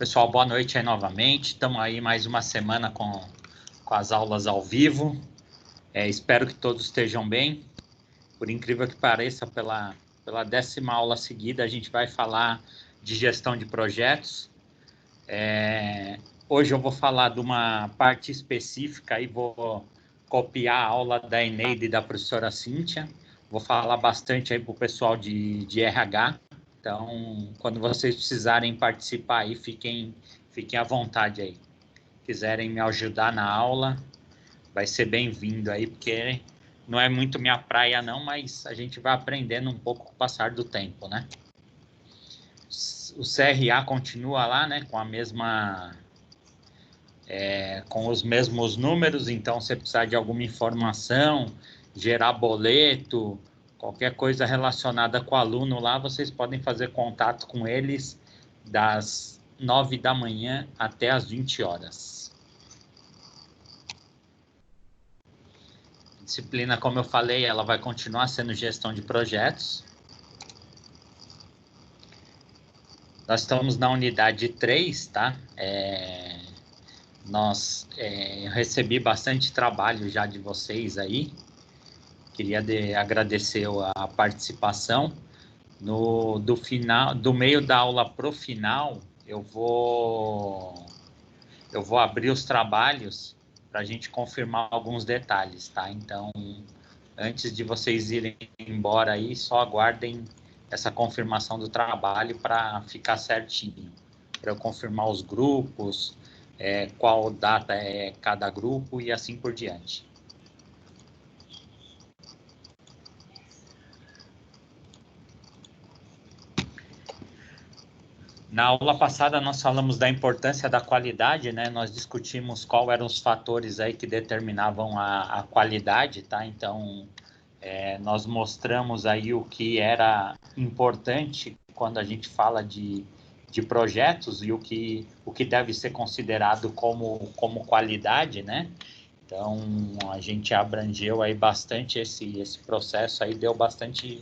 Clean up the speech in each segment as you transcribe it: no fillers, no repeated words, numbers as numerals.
Pessoal, boa noite aí novamente. Estamos aí mais uma semana com as aulas ao vivo. Espero que todos estejam bem. Por incrível que pareça, pela 10ª aula seguida, a gente vai falar de gestão de projetos. Hoje eu vou falar de uma parte específica e vou copiar a aula da Eneide e da professora Cíntia. Vou falar bastante aí para o pessoal de RH. Então, quando vocês precisarem participar aí, fiquem à vontade aí. Quiserem me ajudar na aula, vai ser bem-vindo aí, porque não é muito minha praia não, mas a gente vai aprendendo um pouco com o passar do tempo, né? O CRA continua lá, né, com a mesma... com os mesmos números, então se precisar de alguma informação, gerar boleto, qualquer coisa relacionada com o aluno lá, vocês podem fazer contato com eles das 9 da manhã até as 20 horas. Disciplina, como eu falei, ela vai continuar sendo gestão de projetos. Nós estamos na unidade 3, tá? Eu recebi bastante trabalho já de vocês aí. Queria agradecer a participação. Do meio da aula para o final, eu vou abrir os trabalhos para a gente confirmar alguns detalhes, tá? Então, antes de vocês irem embora aí, só aguardem essa confirmação do trabalho para ficar certinho, para eu confirmar os grupos, qual data é cada grupo e assim por diante. Na aula passada nós falamos da importância da qualidade, né? Nós discutimos quais eram os fatores aí que determinavam a qualidade, tá? Então, nós mostramos aí o que era importante quando a gente fala de projetos e o que deve ser considerado como qualidade, né? Então, a gente abrangeu aí bastante esse processo aí, deu bastante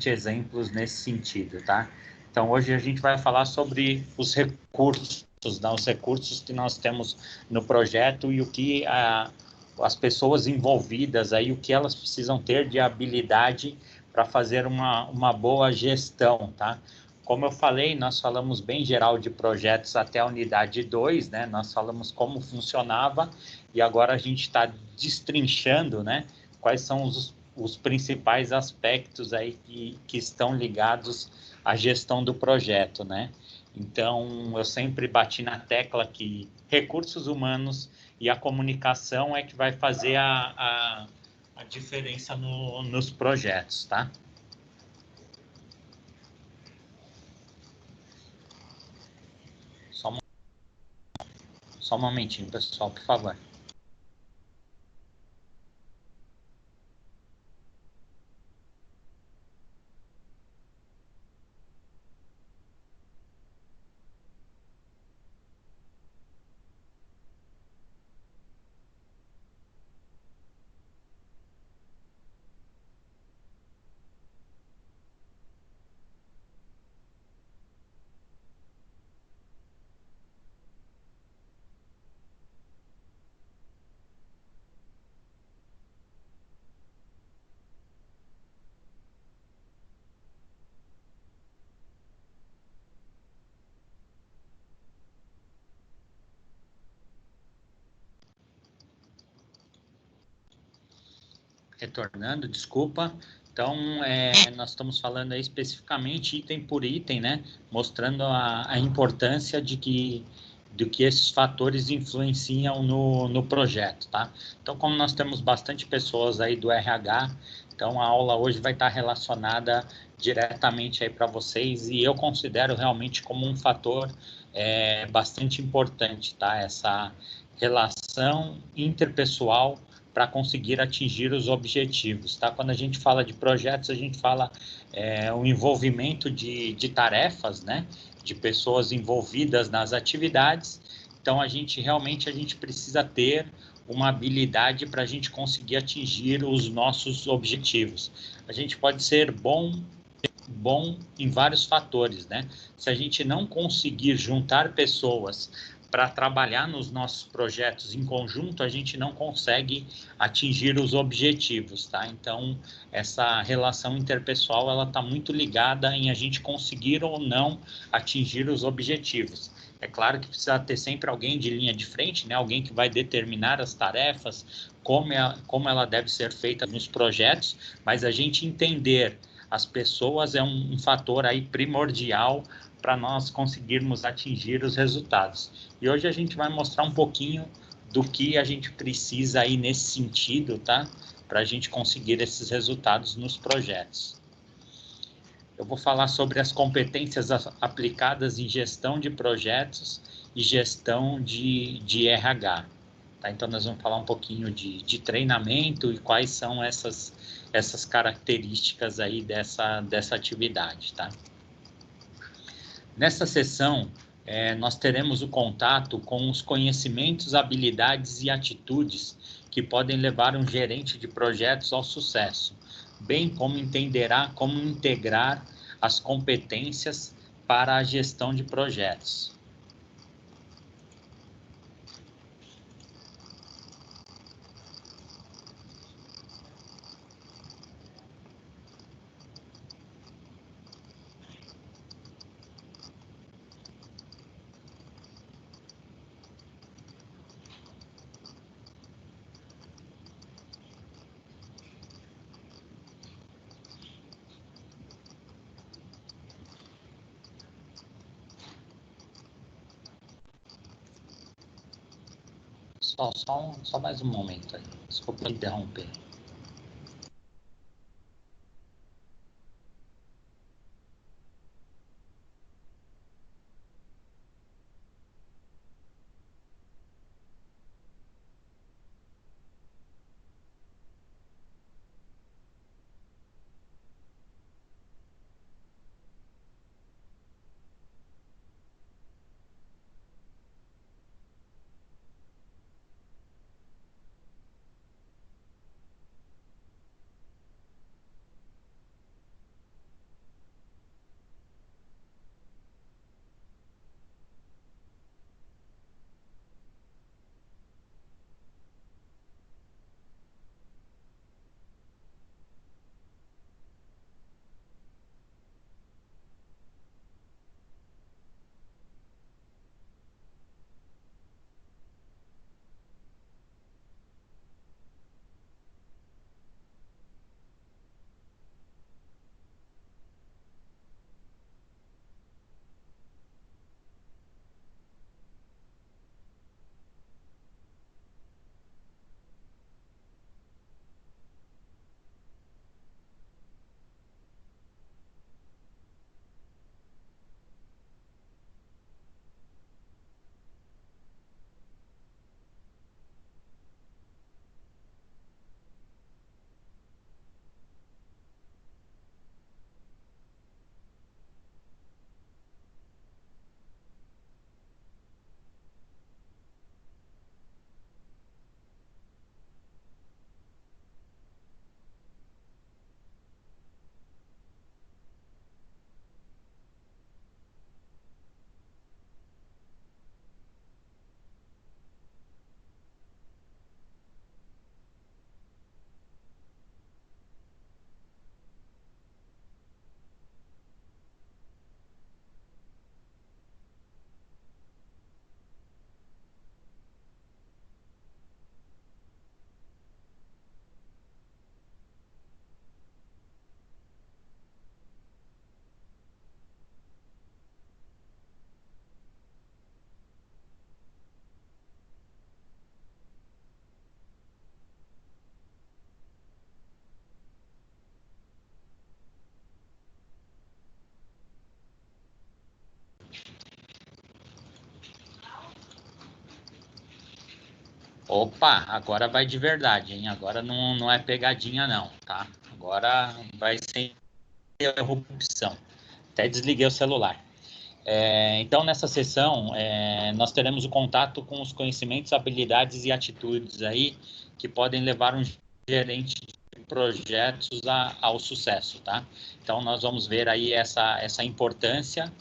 exemplos nesse sentido, tá? Então, hoje a gente vai falar sobre os recursos, né? Os recursos que nós temos no projeto e o que as pessoas envolvidas aí, o que elas precisam ter de habilidade para fazer uma boa gestão, tá? Como eu falei, nós falamos bem geral de projetos até a unidade 2, né? Nós falamos como funcionava e agora a gente está destrinchando, né? Quais são os principais aspectos aí que estão ligados à gestão do projeto, né? Então, eu sempre bati na tecla que recursos humanos e a comunicação é que vai fazer a diferença nos projetos, tá? Só um momentinho, pessoal, por favor. Retornando, desculpa. Então, nós estamos falando aí especificamente item por item, né? Mostrando a importância do que esses fatores influenciam no projeto, tá? Então, como nós temos bastante pessoas aí do RH, então a aula hoje vai estar relacionada diretamente aí para vocês e eu considero realmente como um fator bastante importante, tá? Essa relação interpessoal para conseguir atingir os objetivos, tá? Quando a gente fala de projetos, a gente fala o envolvimento de tarefas, né? De pessoas envolvidas nas atividades. Então, a gente precisa ter uma habilidade para a gente conseguir atingir os nossos objetivos. A gente pode ser bom bom em vários fatores, né? Se a gente não conseguir juntar pessoas para trabalhar nos nossos projetos em conjunto, a gente não consegue atingir os objetivos, tá? Então, essa relação interpessoal, ela está muito ligada em a gente conseguir ou não atingir os objetivos. É claro que precisa ter sempre alguém de linha de frente, né? Alguém que vai determinar as tarefas, como ela deve ser feita nos projetos, mas a gente entender as pessoas é um fator aí primordial para nós conseguirmos atingir os resultados. E hoje a gente vai mostrar um pouquinho do que a gente precisa aí nesse sentido, tá? Para a gente conseguir esses resultados nos projetos. Eu vou falar sobre as competências aplicadas em gestão de projetos e gestão de RH. Tá? Então, nós vamos falar um pouquinho de treinamento e quais são essas características aí dessa atividade. Tá? Nessa sessão, nós teremos o contato com os conhecimentos, habilidades e atitudes que podem levar um gerente de projetos ao sucesso, bem como entenderá como integrar as competências para a gestão de projetos. Só mais um momento aí. Desculpa interromper. Opa, agora vai de verdade, hein? Agora não é pegadinha não, tá? Agora vai sem interrupção. Até desliguei o celular. Então, nessa sessão, nós teremos o contato com os conhecimentos, habilidades e atitudes aí que podem levar um gerente de projetos ao sucesso, tá? Então, nós vamos ver aí essa importância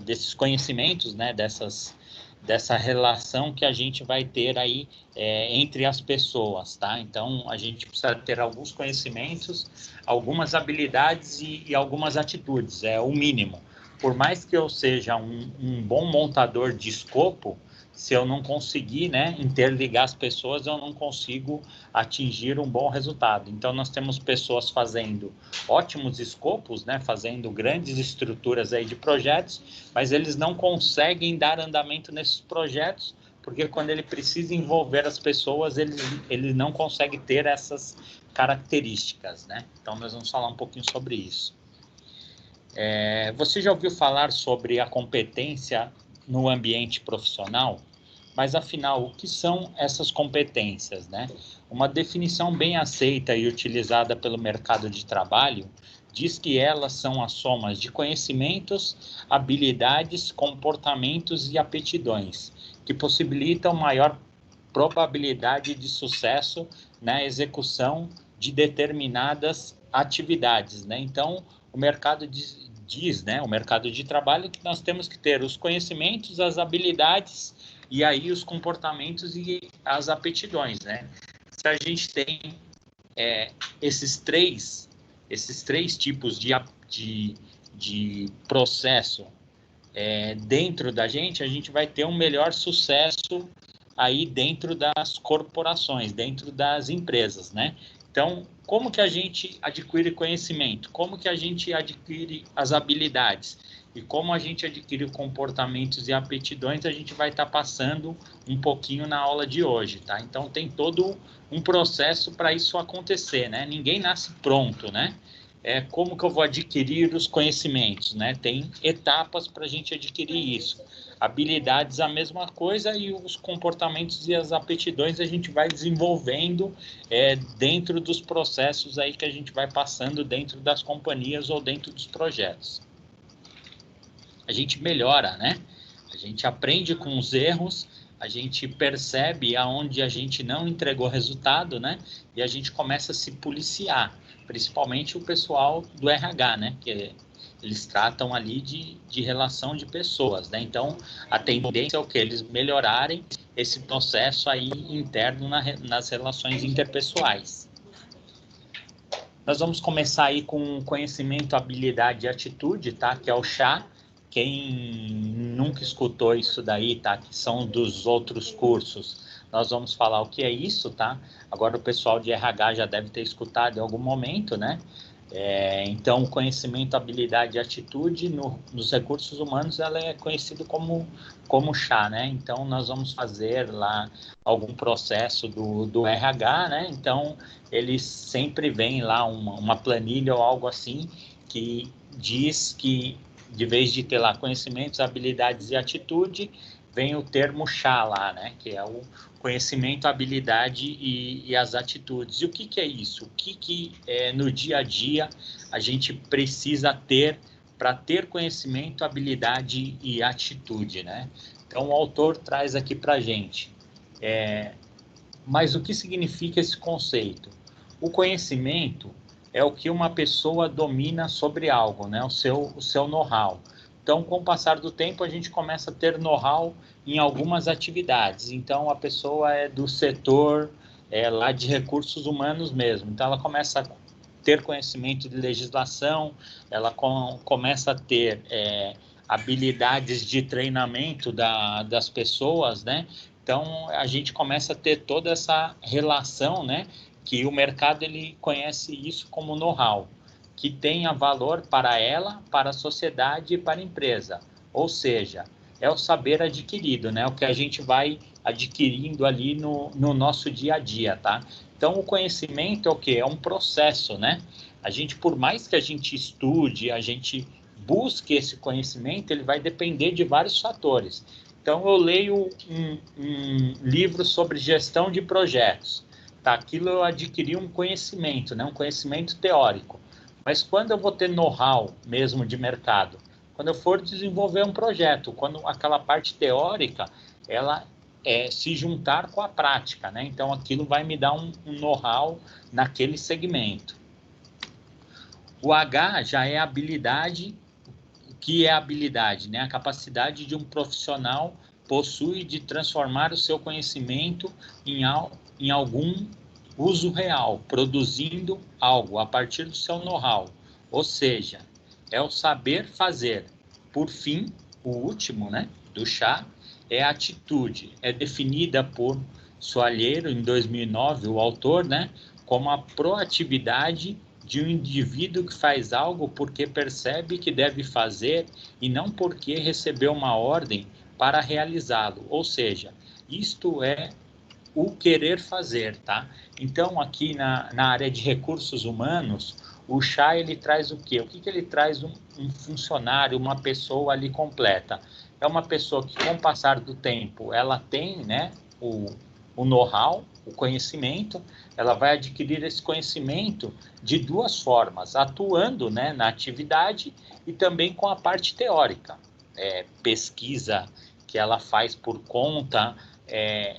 desses conhecimentos, né? Dessa relação que a gente vai ter aí entre as pessoas, tá? Então, a gente precisa ter alguns conhecimentos, algumas habilidades e algumas atitudes, é o mínimo. Por mais que eu seja um bom montador de escopo, se eu não conseguir, né, interligar as pessoas, eu não consigo atingir um bom resultado. Então, nós temos pessoas fazendo ótimos escopos, né, fazendo grandes estruturas aí de projetos, mas eles não conseguem dar andamento nesses projetos, porque quando ele precisa envolver as pessoas, ele não consegue ter essas características, né? Então, nós vamos falar um pouquinho sobre isso. Você já ouviu falar sobre a competência no ambiente profissional? Mas, afinal, o que são essas competências, né? Uma definição bem aceita e utilizada pelo mercado de trabalho diz que elas são a soma de conhecimentos, habilidades, comportamentos e aptidões, que possibilitam maior probabilidade de sucesso na execução de determinadas atividades, né? Então, o mercado diz, né, o mercado de trabalho, que nós temos que ter os conhecimentos, as habilidades e aí os comportamentos e as aptidões, né? Se a gente tem esses três tipos de processo dentro da gente, a gente vai ter um melhor sucesso aí dentro das corporações, dentro das empresas, né? Então, como que a gente adquire conhecimento? Como que a gente adquire as habilidades? E como a gente adquire comportamentos e aptidões, a gente vai estar passando um pouquinho na aula de hoje, tá? Então, tem todo um processo para isso acontecer, né? Ninguém nasce pronto, né? Como que eu vou adquirir os conhecimentos, né? Tem etapas para a gente adquirir isso. Habilidades, a mesma coisa, e os comportamentos e as aptidões a gente vai desenvolvendo dentro dos processos aí que a gente vai passando dentro das companhias ou dentro dos projetos. A gente melhora, né? A gente aprende com os erros, a gente percebe aonde a gente não entregou resultado, né? E a gente começa a se policiar, principalmente o pessoal do RH, né? Que eles tratam ali de relação de pessoas, né? Então, a tendência é o que? Eles melhorarem esse processo aí interno nas relações interpessoais. Nós vamos começar aí com conhecimento, habilidade e atitude, tá? Que é o chá. Quem nunca escutou isso daí, tá? Que são dos outros cursos, nós vamos falar o que é isso, tá? Agora o pessoal de RH já deve ter escutado em algum momento, né? Então, conhecimento, habilidade e atitude nos recursos humanos, ela é conhecido como chá, né? Então, nós vamos fazer lá algum processo do RH, né? Então, eles sempre vêm lá uma planilha ou algo assim que diz que, de vez de ter lá conhecimentos, habilidades e atitude, vem o termo chá lá, né? Que é o conhecimento, habilidade e as atitudes. E o que é isso? O que no dia a dia a gente precisa ter para ter conhecimento, habilidade e atitude, né? Então, o autor traz aqui para a gente. Mas o que significa esse conceito? O conhecimento é o que uma pessoa domina sobre algo, né? O seu know-how. Então, com o passar do tempo, a gente começa a ter know-how em algumas atividades. Então, a pessoa é do setor lá de recursos humanos mesmo. Então, ela começa a ter conhecimento de legislação, ela começa a ter habilidades de treinamento das pessoas, né? Então, a gente começa a ter toda essa relação, né? Que o mercado ele conhece isso como know-how, que tenha valor para ela, para a sociedade e para a empresa. Ou seja, é o saber adquirido, né? O que a gente vai adquirindo ali no nosso dia a dia, tá? Então, o conhecimento é o quê? É um processo, né? A gente, por mais que a gente estude, a gente busque esse conhecimento, ele vai depender de vários fatores. Então, eu leio um livro sobre gestão de projetos. Tá? Aquilo eu adquiri um conhecimento, né? Um conhecimento teórico. Mas quando eu vou ter know-how mesmo de mercado? Quando eu for desenvolver um projeto, quando aquela parte teórica, ela se juntar com a prática, né? Então, aquilo vai me dar um know-how naquele segmento. O H já é habilidade. O que é habilidade, né? A capacidade de um profissional possui de transformar o seu conhecimento em algum uso real, produzindo algo a partir do seu know-how. Ou seja, é o saber fazer. Por fim, o último, né, do chá, é a atitude. É definida por Soalheiro, em 2009, o autor, né, como a proatividade de um indivíduo que faz algo porque percebe que deve fazer e não porque recebeu uma ordem para realizá-lo. Ou seja, isto é o querer fazer, tá? Então, aqui na área de recursos humanos, o chá, ele traz o quê? O que ele traz um funcionário, uma pessoa ali completa? É uma pessoa que, com o passar do tempo, ela tem, né, o know-how, o conhecimento, ela vai adquirir esse conhecimento de duas formas, atuando, né, na atividade e também com a parte teórica, pesquisa que ela faz por conta,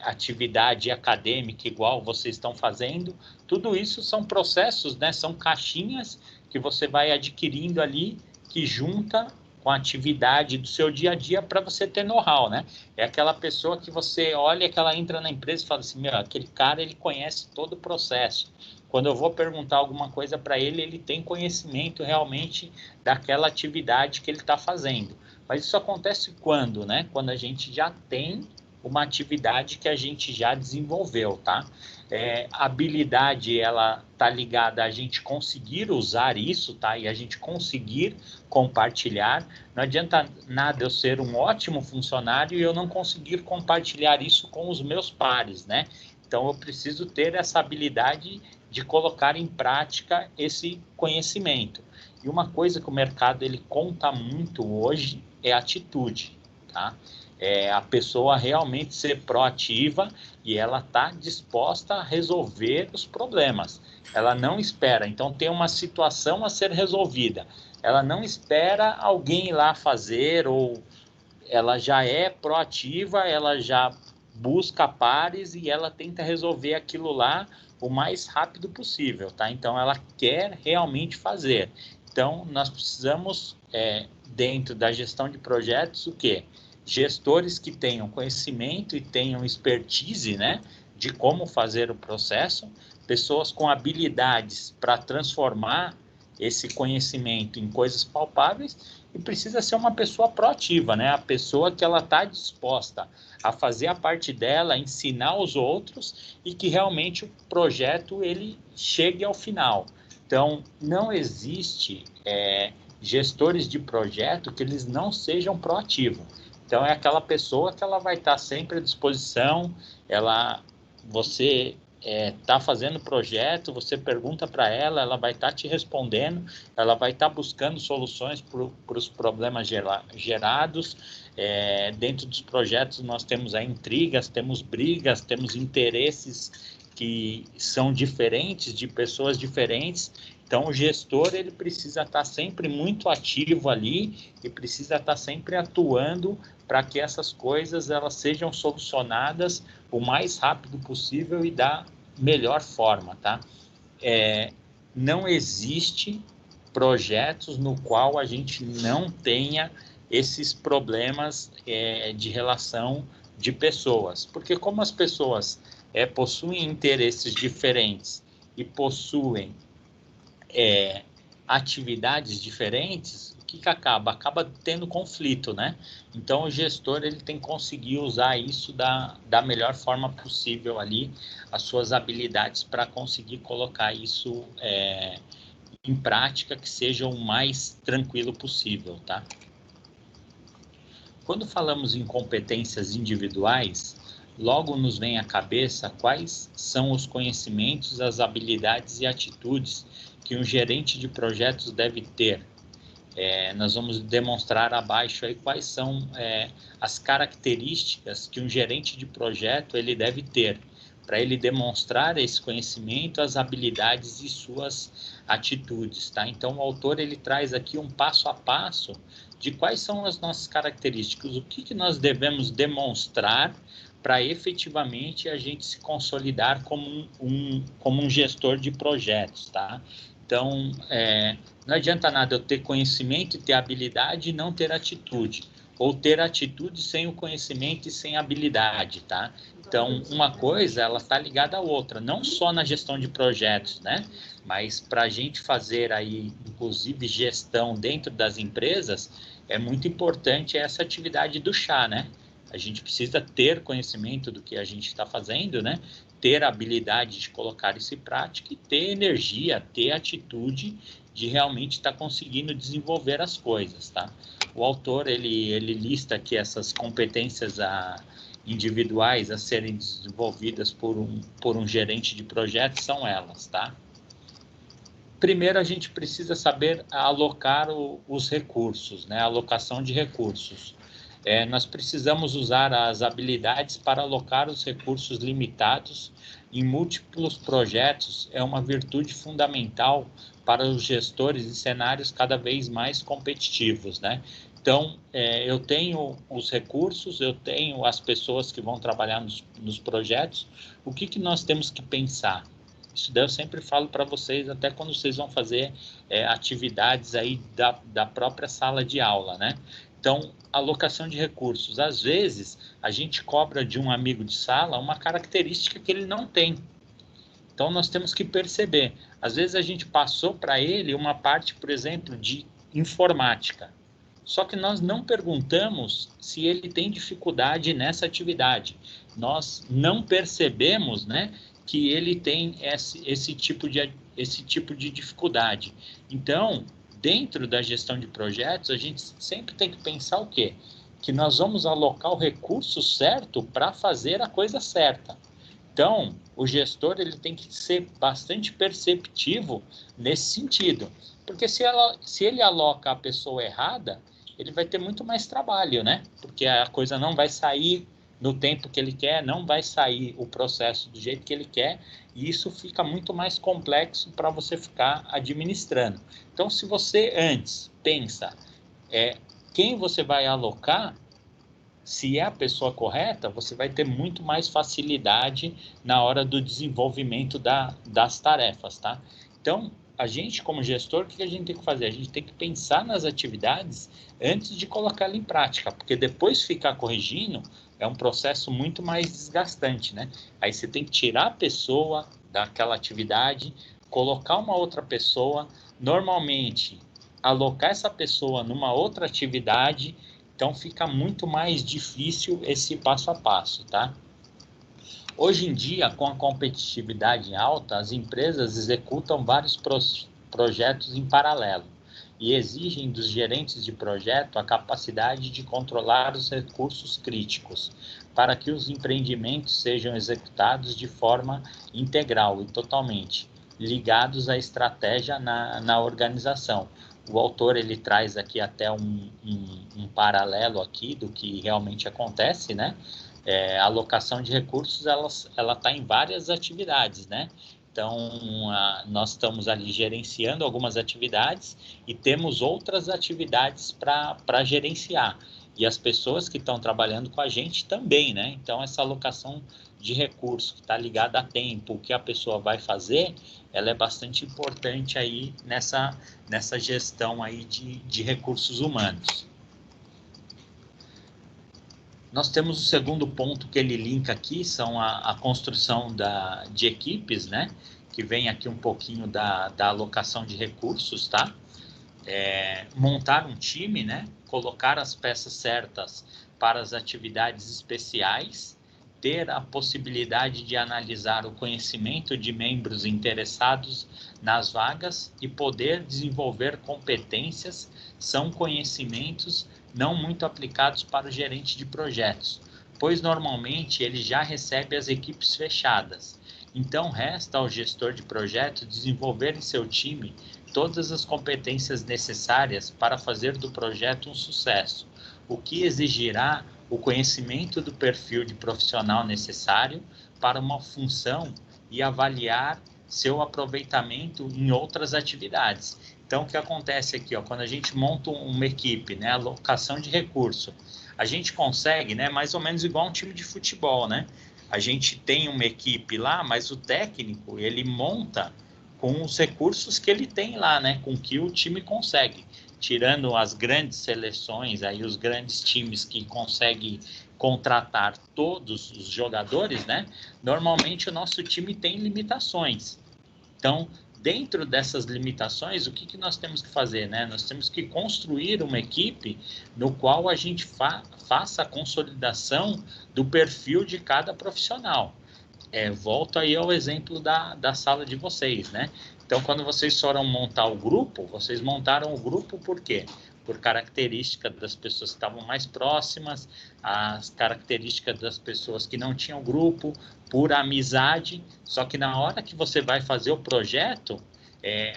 atividade acadêmica igual vocês estão fazendo, tudo isso são processos, né, são caixinhas que você vai adquirindo ali, que junta com a atividade do seu dia a dia para você ter know-how, né? É aquela pessoa que você olha, que ela entra na empresa e fala assim, meu, aquele cara, ele conhece todo o processo. Quando eu vou perguntar alguma coisa para ele, ele tem conhecimento realmente daquela atividade que ele está fazendo. Mas isso acontece quando, né? Quando a gente já tem uma atividade que a gente já desenvolveu, tá? A habilidade, ela tá ligada a gente conseguir usar isso, tá? E a gente conseguir compartilhar. Não adianta nada eu ser um ótimo funcionário e eu não conseguir compartilhar isso com os meus pares, né? Então, eu preciso ter essa habilidade de colocar em prática esse conhecimento. E uma coisa que o mercado, ele conta muito hoje é atitude, tá? A pessoa realmente ser proativa e ela está disposta a resolver os problemas. Ela não espera. Então, tem uma situação a ser resolvida. Ela não espera alguém ir lá fazer, ou ela já é proativa, ela já busca pares e ela tenta resolver aquilo lá o mais rápido possível, tá? Então, ela quer realmente fazer. Então, nós precisamos, dentro da gestão de projetos, o quê? Gestores que tenham conhecimento e tenham expertise, né, de como fazer o processo, pessoas com habilidades para transformar esse conhecimento em coisas palpáveis, e precisa ser uma pessoa proativa, né, a pessoa que ela está disposta a fazer a parte dela, ensinar os outros e que realmente o projeto ele chegue ao final. Então, não existe gestores de projeto que eles não sejam proativos. Então, é aquela pessoa que ela vai estar sempre à disposição, você está fazendo projeto, você pergunta para ela, ela vai estar te respondendo, ela vai estar buscando soluções para os problemas gerados. Dentro dos projetos, nós temos intrigas, temos brigas, temos interesses que são diferentes, de pessoas diferentes. Então, o gestor, ele precisa estar sempre muito ativo ali e precisa estar sempre atuando para que essas coisas elas sejam solucionadas o mais rápido possível e da melhor forma, tá? Não existe projetos no qual a gente não tenha esses problemas de relação de pessoas, porque como as pessoas possuem interesses diferentes e possuem atividades diferentes, o que acaba? Acaba tendo conflito, né? Então, o gestor ele tem que conseguir usar isso da melhor forma possível ali, as suas habilidades para conseguir colocar isso em prática, que seja o mais tranquilo possível, tá? Quando falamos em competências individuais, logo nos vem à cabeça quais são os conhecimentos, as habilidades e atitudes que um gerente de projetos deve ter. Nós vamos demonstrar abaixo aí quais são as características que um gerente de projeto ele deve ter para ele demonstrar esse conhecimento, as habilidades e suas atitudes, tá? Então, o autor ele traz aqui um passo a passo de quais são as nossas características, o que nós devemos demonstrar para efetivamente a gente se consolidar como um gestor de projetos, tá? Então, não adianta nada eu ter conhecimento e ter habilidade e não ter atitude, ou ter atitude sem o conhecimento e sem habilidade, tá? Então, uma coisa, ela está ligada à outra, não só na gestão de projetos, né? Mas para a gente fazer aí, inclusive, gestão dentro das empresas, é muito importante essa atividade do chá, né? A gente precisa ter conhecimento do que a gente está fazendo, né? Ter a habilidade de colocar isso em prática e ter energia, ter atitude de realmente estar conseguindo desenvolver as coisas, tá? O autor, ele lista aqui essas competências individuais a serem desenvolvidas por um gerente de projetos, são elas, tá? Primeiro, a gente precisa saber alocar os recursos, né? A alocação de recursos. Nós precisamos usar as habilidades para alocar os recursos limitados em múltiplos projetos. É uma virtude fundamental para os gestores de cenários cada vez mais competitivos, né? Então, eu tenho os recursos, eu tenho as pessoas que vão trabalhar nos projetos. O que nós temos que pensar? Isso daí eu sempre falo para vocês, até quando vocês vão fazer atividades aí da própria sala de aula, né? Então, alocação de recursos. Às vezes, a gente cobra de um amigo de sala uma característica que ele não tem. Então, nós temos que perceber. Às vezes, a gente passou para ele uma parte, por exemplo, de informática. Só que nós não perguntamos se ele tem dificuldade nessa atividade. Nós não percebemos, né, que ele tem esse tipo de dificuldade. Então, dentro da gestão de projetos, a gente sempre tem que pensar o quê? Que nós vamos alocar o recurso certo para fazer a coisa certa. Então, o gestor ele tem que ser bastante perceptivo nesse sentido, porque se ele aloca a pessoa errada, ele vai ter muito mais trabalho, né? Porque a coisa não vai sair no tempo que ele quer, não vai sair o processo do jeito que ele quer, e isso fica muito mais complexo para você ficar administrando. Então, se você antes pensa quem você vai alocar, se é a pessoa correta, você vai ter muito mais facilidade na hora do desenvolvimento das tarefas, tá? Então, a gente, como gestor, o que a gente tem que fazer? A gente tem que pensar nas atividades antes de colocá-la em prática, porque depois ficar corrigindo é um processo muito mais desgastante, né? Aí você tem que tirar a pessoa daquela atividade, colocar uma outra pessoa, normalmente alocar essa pessoa numa outra atividade. Então, fica muito mais difícil esse passo a passo, tá? Hoje em dia, com a competitividade alta, as empresas executam vários projetos em paralelo e exigem dos gerentes de projeto a capacidade de controlar os recursos críticos para que os empreendimentos sejam executados de forma integral e totalmente ligados à estratégia na organização. O autor ele traz aqui até um paralelo aqui do que realmente acontece, né? A alocação de recursos ela está em várias atividades, né? Então, nós estamos ali gerenciando algumas atividades e temos outras atividades para gerenciar. E as pessoas que estão trabalhando com a gente também, né? Então, essa alocação de recursos que está ligada a tempo, o que a pessoa vai fazer, ela é bastante importante aí nessa gestão aí de recursos humanos. Nós temos o segundo ponto que ele linka aqui, são a construção de equipes, né? Que vem aqui um pouquinho da alocação de recursos, tá? Montar um time, né? Colocar as peças certas para as atividades especiais, ter a possibilidade de analisar o conhecimento de membros interessados nas vagas e poder desenvolver competências, são conhecimentos não muito aplicados para o gerente de projetos, pois normalmente ele já recebe as equipes fechadas. Então, resta ao gestor de projeto desenvolver em seu time todas as competências necessárias para fazer do projeto um sucesso, o que exigirá o conhecimento do perfil de profissional necessário para uma função e avaliar seu aproveitamento em outras atividades. Então, o que acontece aqui, ó, quando a gente monta uma equipe, né, alocação de recurso, a gente consegue, né, mais ou menos igual um time de futebol, né? A gente tem uma equipe lá, mas o técnico, ele monta com os recursos que ele tem lá, né, com que o time consegue. Tirando as grandes seleções, aí os grandes times que conseguem contratar todos os jogadores, né? Normalmente o nosso time tem limitações. Então, dentro dessas limitações, o que nós temos que fazer, né? Nós temos que construir uma equipe no qual a gente faça a consolidação do perfil de cada profissional. Volto aí ao exemplo da sala de vocês, né? Então, quando vocês foram montar o grupo, vocês montaram o grupo por quê? Por característica das pessoas que estavam mais próximas, as características das pessoas que não tinham grupo, por amizade. Só que na hora que você vai fazer o projeto,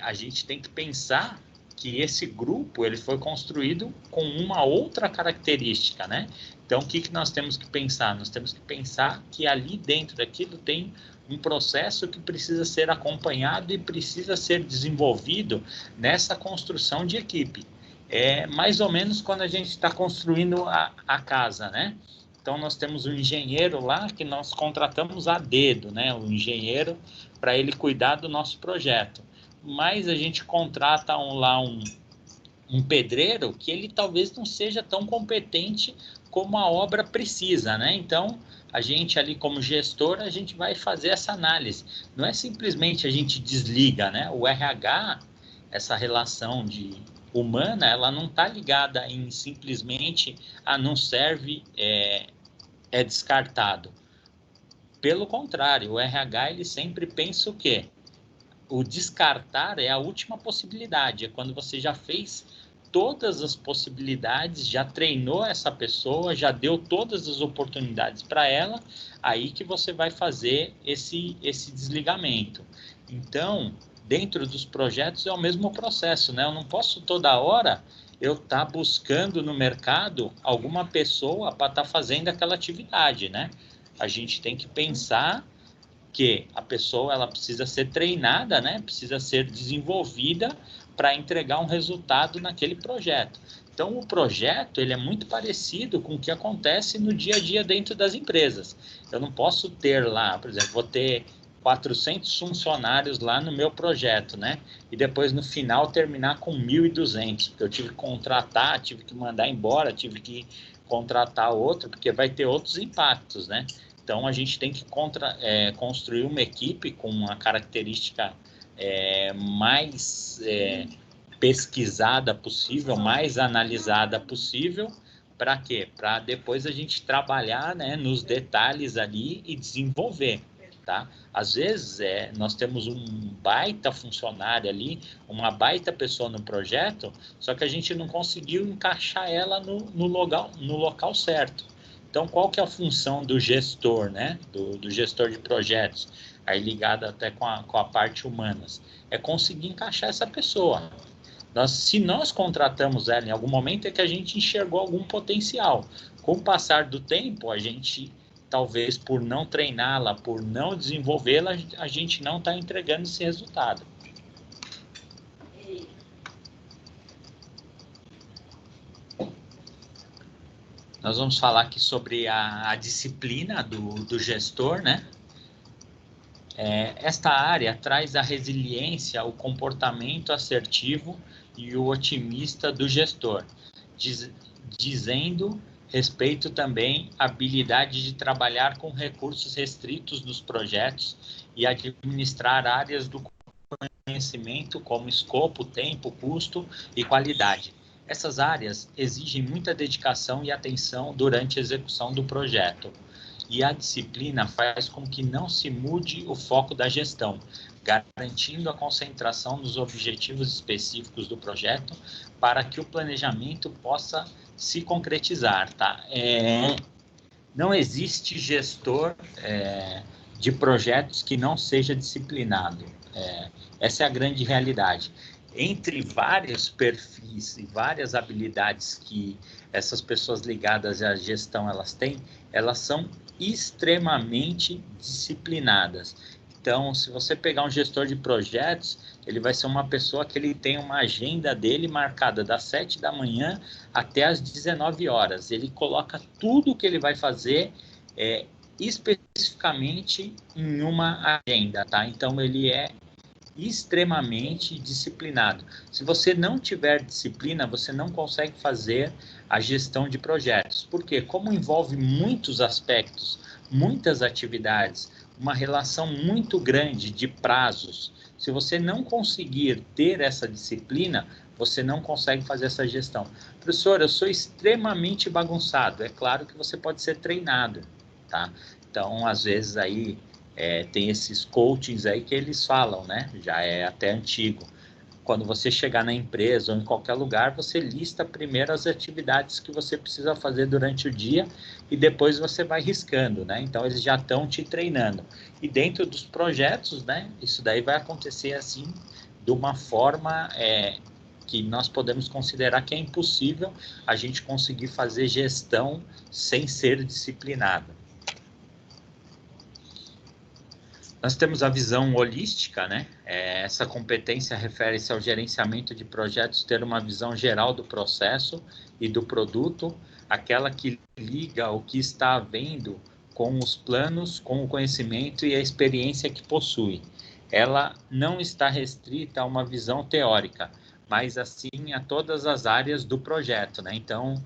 a gente tem que pensar que esse grupo ele foi construído com uma outra característica, né? Então, o que nós temos que pensar? Nós temos que pensar que ali dentro daquilo tem um processo que precisa ser acompanhado e precisa ser desenvolvido nessa construção de equipe. É mais ou menos quando a gente está construindo a casa, né? Então, nós temos um engenheiro lá que nós contratamos a dedo, né? O engenheiro para ele cuidar do nosso projeto. Mas a gente contrata um pedreiro que ele talvez não seja tão competente como a obra precisa, né? Então, a gente ali como gestor, a gente vai fazer essa análise. Não é simplesmente a gente desliga, né? O RH, essa relação humana, ela não está ligada em simplesmente, não serve, é descartado. Pelo contrário, o RH, ele sempre pensa o quê? O descartar é a última possibilidade, é quando você já fez todas as possibilidades, já treinou essa pessoa, já deu todas as oportunidades para ela, aí que você vai fazer esse desligamento. Então, dentro dos projetos é o mesmo processo, né? Eu não posso toda hora eu estar buscando no mercado alguma pessoa para estar fazendo aquela atividade, né? A gente tem que pensar que a pessoa ela precisa ser treinada, né? Precisa ser desenvolvida para entregar um resultado naquele projeto. Então, o projeto ele é muito parecido com o que acontece no dia a dia dentro das empresas. Eu não posso ter lá, por exemplo, vou ter 400 funcionários lá no meu projeto, né? E depois, no final, terminar com 1.200, porque eu tive que contratar, tive que mandar embora, tive que contratar outro, porque vai ter outros impactos, né? Então, a gente tem que construir uma equipe com uma característica mais pesquisada possível, mais analisada possível. Para quê? Para depois a gente trabalhar, né, nos detalhes ali e desenvolver. Tá? Às vezes, nós temos um baita funcionário ali, uma baita pessoa no projeto, só que a gente não conseguiu encaixar ela no local certo. Então, qual que é a função do gestor, né? Do gestor de projetos, aí ligado até com a parte humanas? É conseguir encaixar essa pessoa. Se nós contratamos ela em algum momento, é que a gente enxergou algum potencial. Com o passar do tempo, a gente, talvez por não treiná-la, por não desenvolvê-la, a gente não está entregando esse resultado. Nós vamos falar aqui sobre a disciplina do gestor, né? Esta área traz a resiliência, o comportamento assertivo e o otimista do gestor, dizendo respeito também à habilidade de trabalhar com recursos restritos dos projetos e administrar áreas do conhecimento como escopo, tempo, custo e qualidade. Essas áreas exigem muita dedicação e atenção durante a execução do projeto. E a disciplina faz com que não se mude o foco da gestão, garantindo a concentração nos objetivos específicos do projeto para que o planejamento possa se concretizar, tá? Não existe gestor de projetos que não seja disciplinado. Essa é a grande realidade. Entre vários perfis e várias habilidades que essas pessoas ligadas à gestão elas têm, elas são extremamente disciplinadas. Então, se você pegar um gestor de projetos, ele vai ser uma pessoa que ele tem uma agenda dele marcada das 7 da manhã até as 19 horas. Ele coloca tudo o que ele vai fazer especificamente em uma agenda, tá? Então, ele é extremamente disciplinado. Se você não tiver disciplina, você não consegue fazer a gestão de projetos. Porque como envolve muitos aspectos, muitas atividades, uma relação muito grande de prazos, se você não conseguir ter essa disciplina, você não consegue fazer essa gestão. Professor, eu sou extremamente bagunçado. É claro que você pode ser treinado, tá? Então, às vezes aí tem esses coachings aí que eles falam, né? Já é até antigo. Quando você chegar na empresa ou em qualquer lugar, você lista primeiro as atividades que você precisa fazer durante o dia e depois você vai riscando, né? Então, eles já estão te treinando. E dentro dos projetos, né? Isso daí vai acontecer assim, de uma forma que nós podemos considerar que é impossível a gente conseguir fazer gestão sem ser disciplinado. Nós temos a visão holística, né? Essa competência refere-se ao gerenciamento de projetos, ter uma visão geral do processo e do produto, aquela que liga o que está havendo com os planos, com o conhecimento e a experiência que possui. Ela não está restrita a uma visão teórica, mas assim a todas as áreas do projeto, né? Então,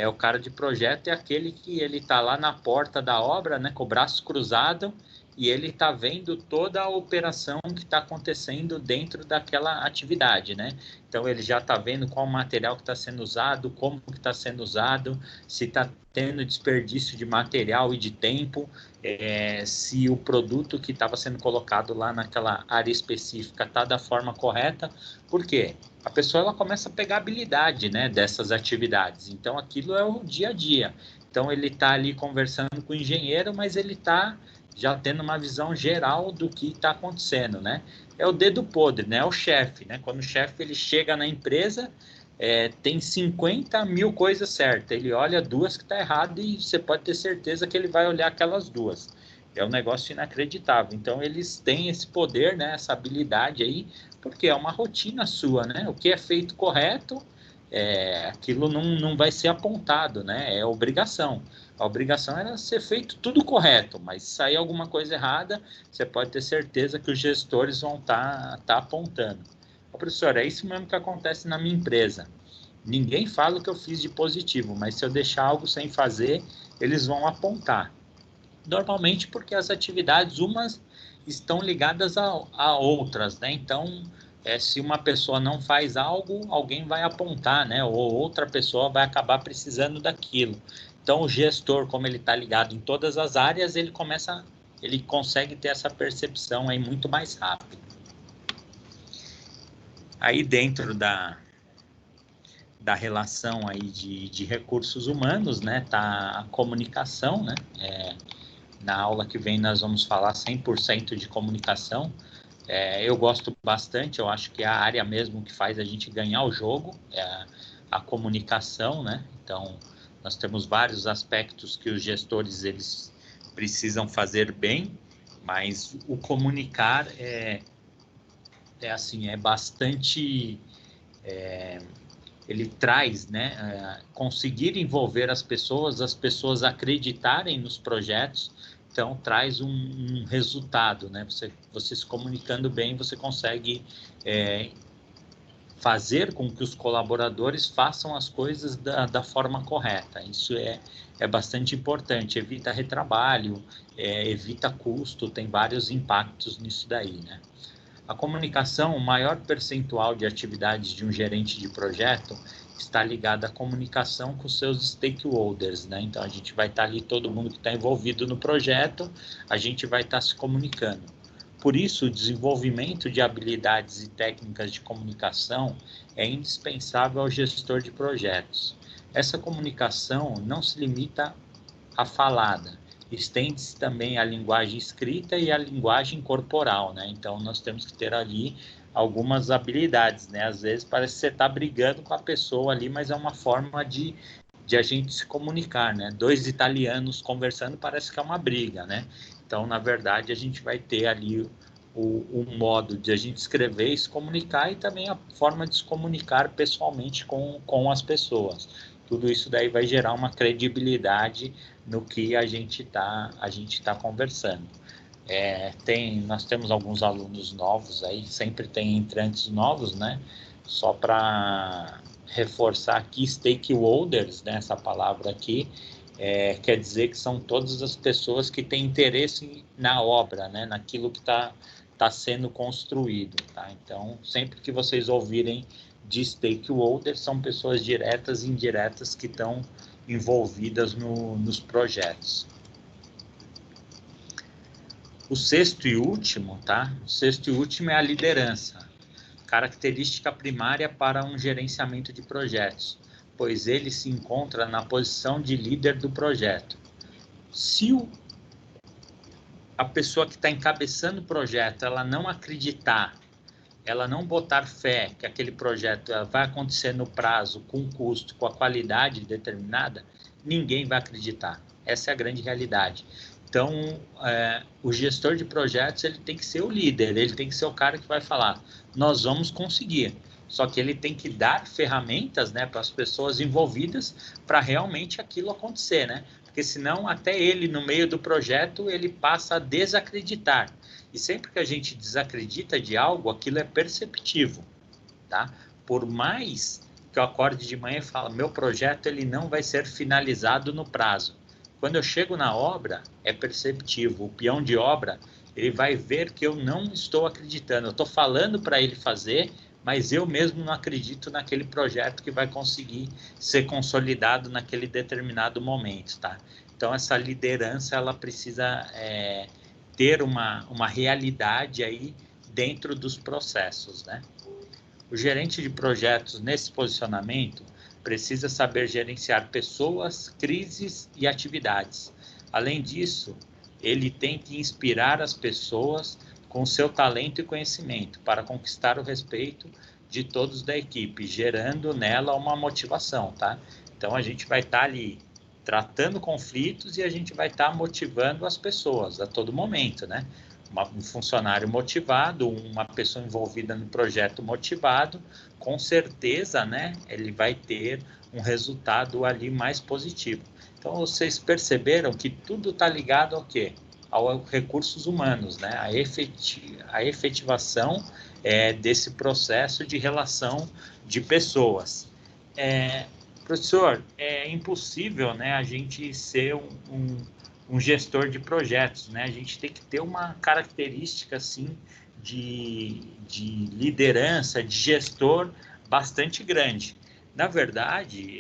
o cara de projeto é aquele que ele está lá na porta da obra, né, com o braço cruzado, e ele está vendo toda a operação que está acontecendo dentro daquela atividade, né? Então, ele já está vendo qual material que está sendo usado, como que está sendo usado, se está tendo desperdício de material e de tempo, se o produto que estava sendo colocado lá naquela área específica está da forma correta. Por quê? A pessoa ela começa a pegar habilidade, né, dessas atividades. Então, aquilo é o dia a dia. Então, ele está ali conversando com o engenheiro, mas ele está já tendo uma visão geral do que está acontecendo, né? É o dedo podre, né? É o chefe, né? Quando o chefe ele chega na empresa, tem 50 mil coisas certas. Ele olha duas que está errado e você pode ter certeza que ele vai olhar aquelas duas. É um negócio inacreditável. Então, eles têm esse poder, né? Essa habilidade aí, porque é uma rotina sua, né? O que é feito correto, aquilo não vai ser apontado, né? É obrigação. A obrigação era ser feito tudo correto, mas se sair alguma coisa errada, você pode ter certeza que os gestores vão tá apontando. Ô, professor, é isso mesmo que acontece na minha empresa. Ninguém fala o que eu fiz de positivo, mas se eu deixar algo sem fazer, eles vão apontar. Normalmente porque as atividades, umas estão ligadas a outras, né? Então, se uma pessoa não faz algo, alguém vai apontar, né? Ou outra pessoa vai acabar precisando daquilo. Então, o gestor, como ele está ligado em todas as áreas, ele consegue ter essa percepção aí muito mais rápido. Aí dentro da relação aí de recursos humanos, né? Tá a comunicação, né? Na aula que vem nós vamos falar 100% de comunicação. Eu gosto bastante, eu acho que é a área mesmo que faz a gente ganhar o jogo, é a comunicação, né? Então, nós temos vários aspectos que os gestores eles precisam fazer bem, mas o comunicar assim, é bastante... ele traz, né, conseguir envolver as pessoas acreditarem nos projetos, então traz um resultado, né? Você se comunicando bem, você consegue fazer com que os colaboradores façam as coisas da forma correta. Isso é bastante importante, evita retrabalho, evita custo, tem vários impactos nisso daí, né? A comunicação, o maior percentual de atividades de um gerente de projeto está ligada à comunicação com seus stakeholders, né? Então, a gente vai estar ali, todo mundo que está envolvido no projeto, a gente vai estar se comunicando. Por isso, o desenvolvimento de habilidades e técnicas de comunicação é indispensável ao gestor de projetos. Essa comunicação não se limita à falada, estende-se também à linguagem escrita e à linguagem corporal, né? Então, nós temos que ter ali algumas habilidades, né? Às vezes parece que você está brigando com a pessoa ali, mas é uma forma de a gente se comunicar, né? Dois italianos conversando parece que é uma briga, né? Então, na verdade, a gente vai ter ali o modo de a gente escrever e se comunicar e também a forma de se comunicar pessoalmente com as pessoas. Tudo isso daí vai gerar uma credibilidade no que a gente tá conversando. Nós temos alguns alunos novos aí, sempre tem entrantes novos, né? Só para reforçar aqui, stakeholders, né? Essa palavra aqui, quer dizer que são todas as pessoas que têm interesse na obra, né? Naquilo que tá sendo construído, tá? Então, sempre que vocês ouvirem de stakeholders, são pessoas diretas e indiretas que estão envolvidas nos projetos. O sexto e último, tá? O sexto e último é a liderança, característica primária para um gerenciamento de projetos, pois ele se encontra na posição de líder do projeto. Se a pessoa que está encabeçando o projeto, ela não acreditar, ela não botar fé que aquele projeto vai acontecer no prazo, com custo, com a qualidade determinada, ninguém vai acreditar. Essa é a grande realidade. Então, o gestor de projetos, ele tem que ser o líder, ele tem que ser o cara que vai falar, nós vamos conseguir. Só que ele tem que dar ferramentas, né, para as pessoas envolvidas para realmente aquilo acontecer, né? Porque senão até ele, no meio do projeto, ele passa a desacreditar. E sempre que a gente desacredita de algo, aquilo é perceptível, tá? Por mais que eu acorde de manhã e fale, meu projeto ele não vai ser finalizado no prazo. Quando eu chego na obra, é perceptível. O peão de obra, ele vai ver que eu não estou acreditando. Eu estou falando para ele fazer, mas eu mesmo não acredito naquele projeto que vai conseguir ser consolidado naquele determinado momento, tá? Então, essa liderança, ela precisa ter uma realidade aí dentro dos processos, né? O gerente de projetos, nesse posicionamento, precisa saber gerenciar pessoas, crises e atividades. Além disso, ele tem que inspirar as pessoas com seu talento e conhecimento para conquistar o respeito de todos da equipe, gerando nela uma motivação, tá? Então, a gente vai estar ali tratando conflitos e a gente vai estar motivando as pessoas a todo momento, né? Um funcionário motivado, uma pessoa envolvida no projeto motivado, com certeza, né, ele vai ter um resultado ali mais positivo. Então, vocês perceberam que tudo está ligado ao quê? Aos recursos humanos, né? A efetivação desse processo de relação de pessoas. Professor, é impossível, né, a gente ser um gestor de projetos, né? A gente tem que ter uma característica, assim, de liderança, de gestor bastante grande. Na verdade,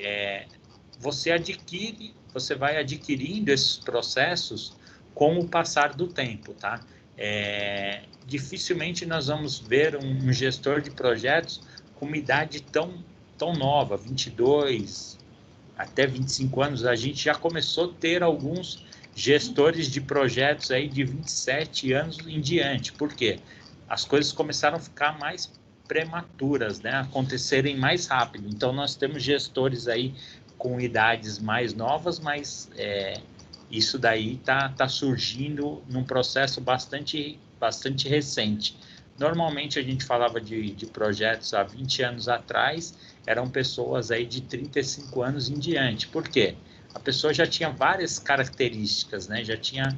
você vai adquirindo esses processos com o passar do tempo, tá? Dificilmente nós vamos ver um gestor de projetos com uma idade tão nova, 22 até 25 anos. A gente já começou a ter alguns gestores de projetos aí de 27 anos em diante. Por quê? As coisas começaram a ficar mais prematuras, né? Acontecerem mais rápido. Então, nós temos gestores aí com idades mais novas, mas isso daí tá surgindo num processo bastante recente. Normalmente, a gente falava de projetos há 20 anos atrás, eram pessoas aí de 35 anos em diante. Por quê? A pessoa já tinha várias características, né? Já tinha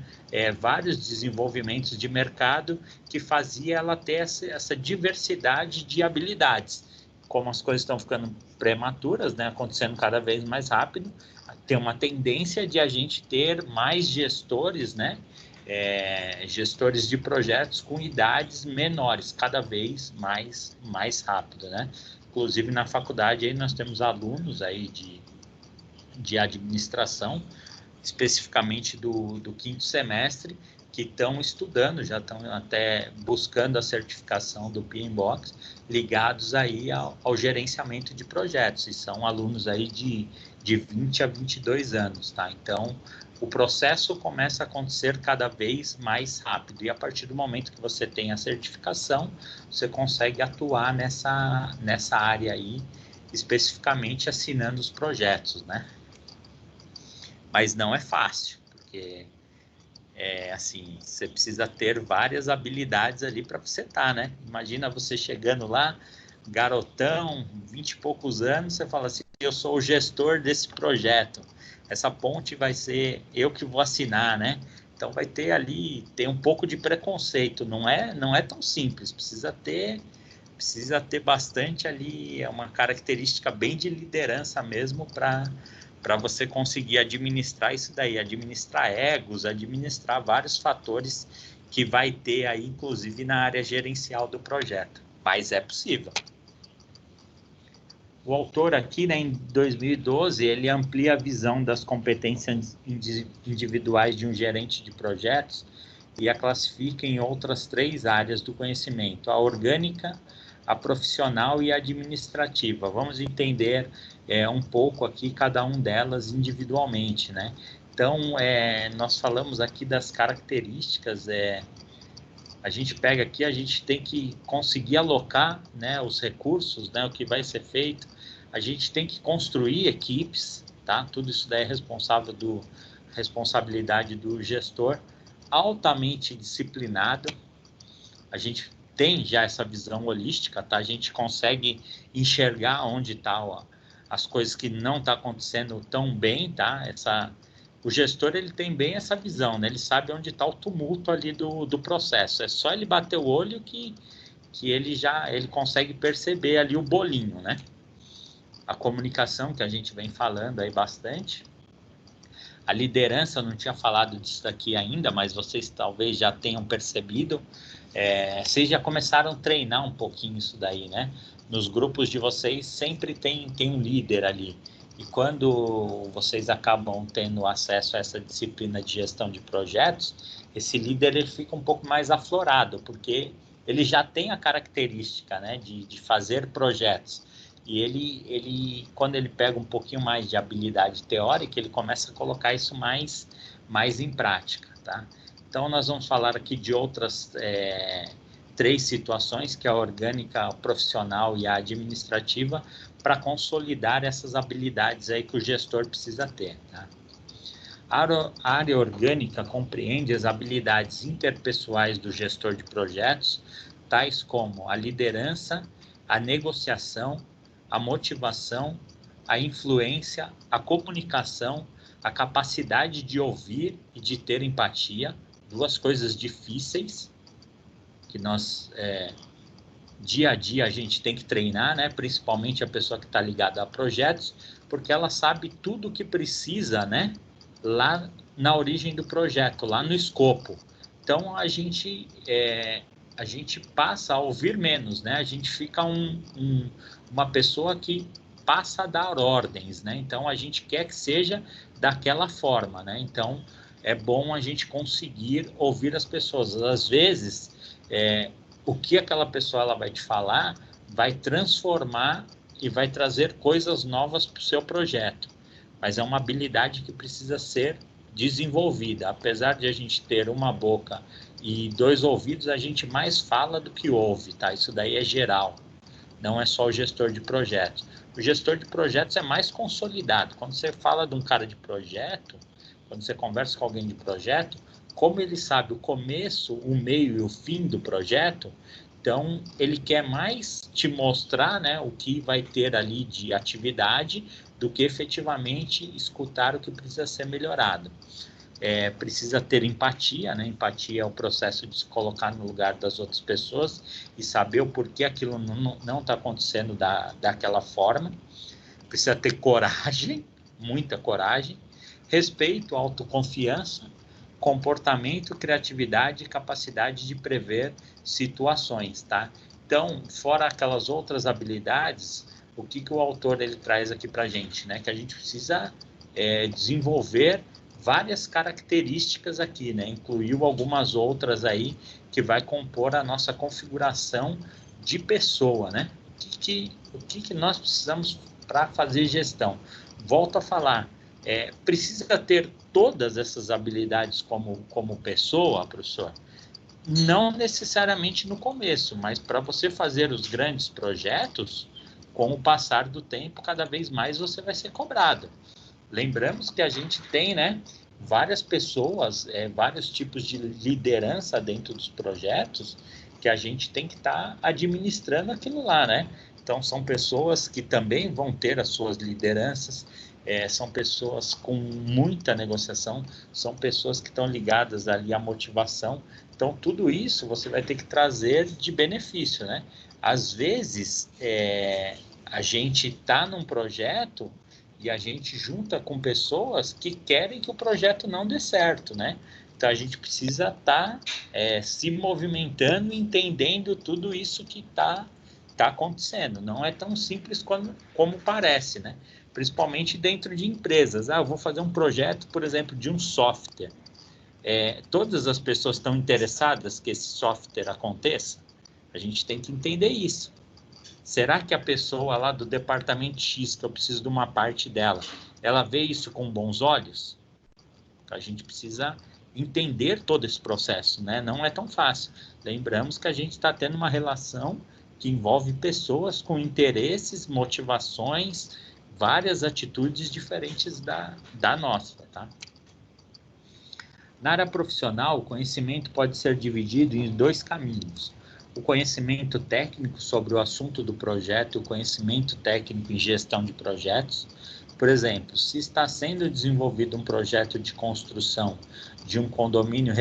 vários desenvolvimentos de mercado que fazia ela ter essa diversidade de habilidades. Como as coisas estão ficando prematuras, né? Acontecendo cada vez mais rápido, tem uma tendência de a gente ter mais gestores, né? Gestores de projetos com idades menores, cada vez mais rápido, né? Inclusive na faculdade aí nós temos alunos aí de administração, especificamente do quinto semestre, que estão estudando, já estão até buscando a certificação do PMBOK, ligados aí ao gerenciamento de projetos, e são alunos aí de 20 a 22 anos, tá? Então, o processo começa a acontecer cada vez mais rápido, e a partir do momento que você tem a certificação, você consegue atuar nessa área aí, especificamente assinando os projetos, né? Mas não é fácil, porque assim, você precisa ter várias habilidades ali para você estar, né? Imagina você chegando lá, garotão, 20 e poucos anos, você fala assim, eu sou o gestor desse projeto, essa ponte vai ser eu que vou assinar, né? Então vai ter ali, tem um pouco de preconceito, não é tão simples, precisa ter bastante ali, é uma característica bem de liderança mesmo para você conseguir administrar isso daí, administrar egos, administrar vários fatores que vai ter aí, inclusive na área gerencial do projeto, mas é possível. O autor aqui, né, em 2012, ele amplia a visão das competências individuais de um gerente de projetos e a classifica em outras 3 áreas do conhecimento, a orgânica, a profissional e a administrativa. Vamos entender um pouco aqui cada um delas individualmente, né? Então, nós falamos aqui das características, a gente pega aqui, a gente tem que conseguir alocar, né, os recursos, né, o que vai ser feito, a gente tem que construir equipes, tá? Tudo isso daí é responsabilidade do gestor, altamente disciplinado, a gente tem já essa visão holística, tá? A gente consegue enxergar onde tá as coisas que não tá acontecendo tão bem, tá? O gestor, ele tem bem essa visão, né? Ele sabe onde está o tumulto ali do processo. É só ele bater o olho que ele consegue perceber ali o bolinho, né? A comunicação, que a gente vem falando aí bastante. A liderança, eu não tinha falado disso daqui ainda, mas vocês talvez já tenham percebido. Vocês já começaram a treinar um pouquinho isso daí, né? Nos grupos de vocês sempre tem um líder ali. E quando vocês acabam tendo acesso a essa disciplina de gestão de projetos, esse líder ele fica um pouco mais aflorado, porque ele já tem a característica, né, de fazer projetos. E ele, quando ele pega um pouquinho mais de habilidade teórica, ele começa a colocar isso mais em prática, tá? Então, nós vamos falar aqui de outras 3 situações, que é a orgânica, a profissional e a administrativa, para consolidar essas habilidades aí que o gestor precisa ter, tá? A área orgânica compreende as habilidades interpessoais do gestor de projetos, tais como a liderança, a negociação, a motivação, a influência, a comunicação, a capacidade de ouvir e de ter empatia, 2 coisas difíceis que nós dia a dia a gente tem que treinar, né? Principalmente a pessoa que está ligada a projetos, porque ela sabe tudo o que precisa, né? Lá na origem do projeto, lá no escopo. Então a gente passa a ouvir menos, né? A gente fica uma pessoa que passa a dar ordens, né? Então a gente quer que seja daquela forma, né? Então é bom a gente conseguir ouvir as pessoas. Às vezes o que aquela pessoa ela vai te falar vai transformar e vai trazer coisas novas para o seu projeto, mas é uma habilidade que precisa ser desenvolvida. Apesar de a gente ter uma boca e 2 ouvidos, a gente mais fala do que ouve, tá? Isso daí é geral, não é só o gestor de projetos. O gestor de projetos é mais consolidado. Quando você fala de um cara de projeto, quando você conversa com alguém de projeto, como ele sabe o começo, o meio e o fim do projeto, então ele quer mais te mostrar, né, o que vai ter ali de atividade do que efetivamente escutar o que precisa ser melhorado. Precisa ter empatia, né? Empatia é o processo de se colocar no lugar das outras pessoas e saber o porquê aquilo não está acontecendo daquela forma. Precisa ter coragem, muita coragem, respeito, autoconfiança, comportamento, criatividade e capacidade de prever situações, tá? Então, fora aquelas outras habilidades, o que o autor ele traz aqui para a gente, né? Que a gente precisa desenvolver várias características aqui, né? Incluiu algumas outras aí que vai compor a nossa configuração de pessoa, né? O que nós precisamos para fazer gestão? Volto a falar, precisa ter todas essas habilidades como pessoa, professor? Não necessariamente no começo, mas para você fazer os grandes projetos, com o passar do tempo, cada vez mais você vai ser cobrado. Lembramos que a gente tem, né, várias pessoas, vários tipos de liderança dentro dos projetos que a gente tem que estar administrando aquilo lá, né? Então, são pessoas que também vão ter as suas lideranças, são pessoas com muita negociação, são pessoas que estão ligadas ali à motivação. Então, tudo isso você vai ter que trazer de benefício, né? Às vezes, a gente está num projeto e a gente junta com pessoas que querem que o projeto não dê certo, né? Então, a gente precisa estar se movimentando, entendendo tudo isso que está acontecendo. Não é tão simples como parece, né? Principalmente dentro de empresas. Eu vou fazer um projeto, por exemplo, de um software. Todas as pessoas estão interessadas que esse software aconteça? A gente tem que entender isso. Será que a pessoa lá do departamento X, que eu preciso de uma parte dela, ela vê isso com bons olhos? A gente precisa entender todo esse processo, né? Não é tão fácil. Lembramos que a gente está tendo uma relação que envolve pessoas com interesses, motivações, várias atitudes diferentes da nossa, tá? Na área profissional, o conhecimento pode ser dividido em 2 caminhos. O conhecimento técnico sobre o assunto do projeto e o conhecimento técnico em gestão de projetos. Por exemplo, se está sendo desenvolvido um projeto de construção de um condomínio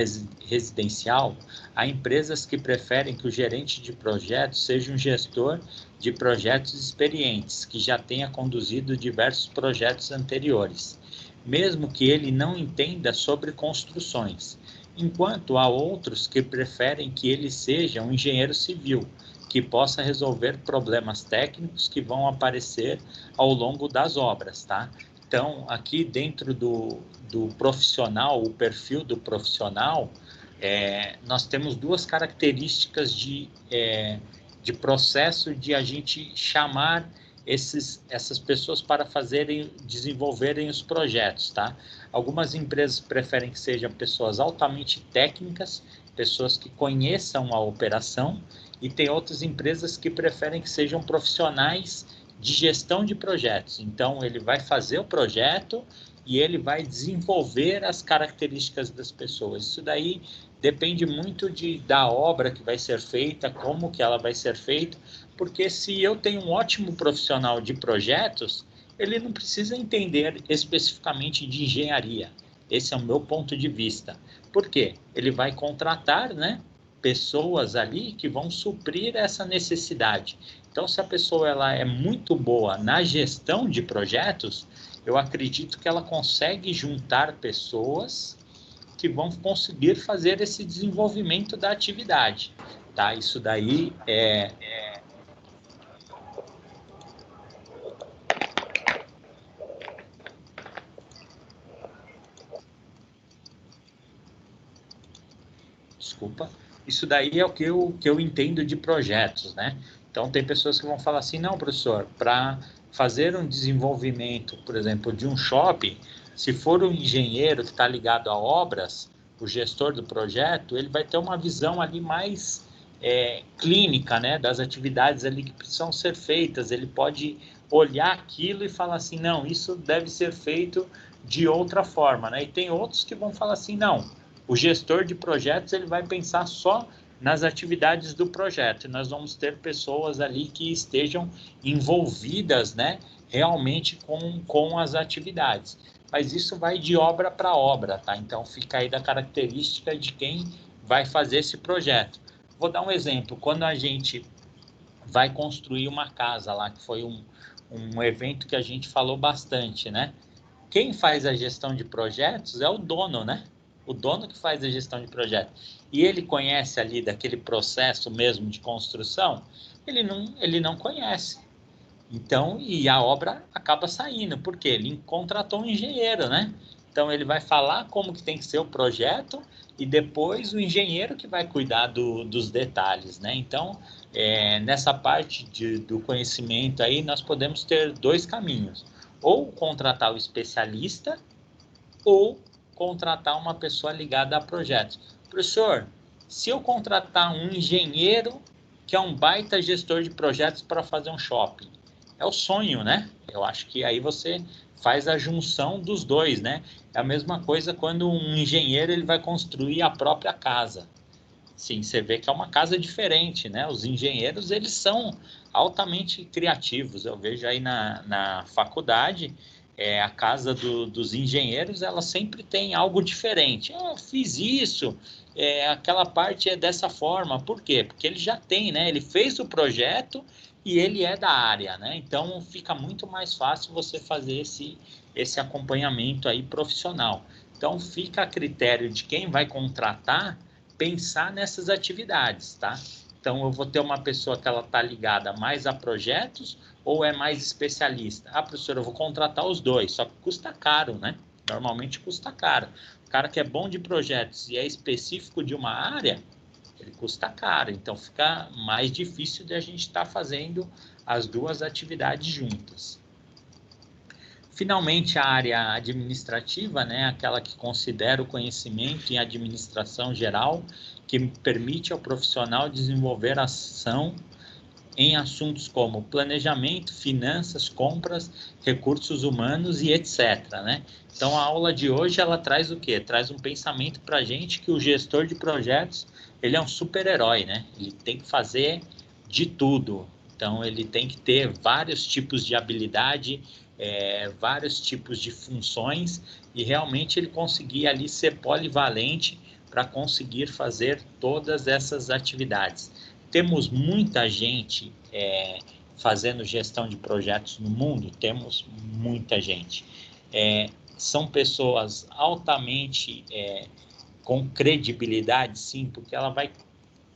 residencial, há empresas que preferem que o gerente de projetos seja um gestor de projetos experientes, que já tenha conduzido diversos projetos anteriores, mesmo que ele não entenda sobre construções, enquanto há outros que preferem que ele seja um engenheiro civil, que possa resolver problemas técnicos que vão aparecer ao longo das obras, tá? Então, aqui dentro do profissional, o perfil do profissional, nós temos 2 características de processo de a gente chamar essas pessoas para desenvolverem os projetos, tá? Algumas empresas preferem que sejam pessoas altamente técnicas, pessoas que conheçam a operação, e tem outras empresas que preferem que sejam profissionais de gestão de projetos. Então, ele vai fazer o projeto e ele vai desenvolver as características das pessoas. Isso daí depende muito da obra que vai ser feita, como que ela vai ser feita, porque se eu tenho um ótimo profissional de projetos, ele não precisa entender especificamente de engenharia. Esse é o meu ponto de vista. Por quê? Ele vai contratar, né, pessoas ali que vão suprir essa necessidade. Então, se a pessoa ela é muito boa na gestão de projetos, eu acredito que ela consegue juntar pessoas que vão conseguir fazer esse desenvolvimento da atividade, tá? Isso daí Desculpa. Isso daí é o que eu entendo de projetos, né? Então, tem pessoas que vão falar assim, não, professor, para fazer um desenvolvimento, por exemplo, de um shopping, se for um engenheiro que está ligado a obras, o gestor do projeto, ele vai ter uma visão ali mais clínica, né, das atividades ali que precisam ser feitas. Ele pode olhar aquilo e falar assim, não, isso deve ser feito de outra forma, né? E tem outros que vão falar assim, não, o gestor de projetos ele vai pensar só nas atividades do projeto. E nós vamos ter pessoas ali que estejam envolvidas, né, realmente com as atividades. Mas isso vai de obra para obra, tá? Então fica aí da característica de quem vai fazer esse projeto. Vou dar um exemplo. Quando a gente vai construir uma casa lá, que foi um evento que a gente falou bastante, né? Quem faz a gestão de projetos é o dono, né? O dono que faz a gestão de projeto. E ele conhece ali daquele processo mesmo de construção? Ele não conhece. Então, e a obra acaba saindo, porque ele contratou um engenheiro, né? Então, ele vai falar como que tem que ser o projeto e depois o engenheiro que vai cuidar dos detalhes, né? Então, nessa parte do conhecimento aí, nós podemos ter 2 caminhos. Ou contratar o especialista, ou contratar uma pessoa ligada a projetos. Professor, se eu contratar um engenheiro que é um baita gestor de projetos para fazer um shopping, é o sonho, né? Eu acho que aí você faz a junção dos dois, né? É a mesma coisa quando um engenheiro ele vai construir a própria casa. Sim, você vê que é uma casa diferente, né? Os engenheiros, eles são altamente criativos. Eu vejo aí na faculdade, a casa dos engenheiros, ela sempre tem algo diferente. Eu fiz isso, aquela parte é dessa forma. Por quê? Porque ele já tem, né? Ele fez o projeto e ele é da área, né? Então, fica muito mais fácil você fazer esse acompanhamento aí profissional. Então, fica a critério de quem vai contratar pensar nessas atividades, tá? Então, eu vou ter uma pessoa que ela está ligada mais a projetos ou é mais especialista? Ah, professor, eu vou contratar os dois, só que custa caro, né? Normalmente custa caro. O cara que é bom de projetos e é específico de uma área, ele custa caro. Então, fica mais difícil de a gente estar fazendo as duas atividades juntas. Finalmente, a área administrativa, né, aquela que considera o conhecimento em administração geral, que permite ao profissional desenvolver ação em assuntos como planejamento, finanças, compras, recursos humanos e etc. Né? Então, a aula de hoje, ela traz o quê? Traz um pensamento para a gente que o gestor de projetos, ele é um super-herói, né? Ele tem que fazer de tudo. Então, ele tem que ter vários tipos de habilidade, vários tipos de funções e realmente ele conseguir ali ser polivalente para conseguir fazer todas essas atividades. Temos muita gente fazendo gestão de projetos no mundo? Temos muita gente. São pessoas altamente com credibilidade, sim, porque ela vai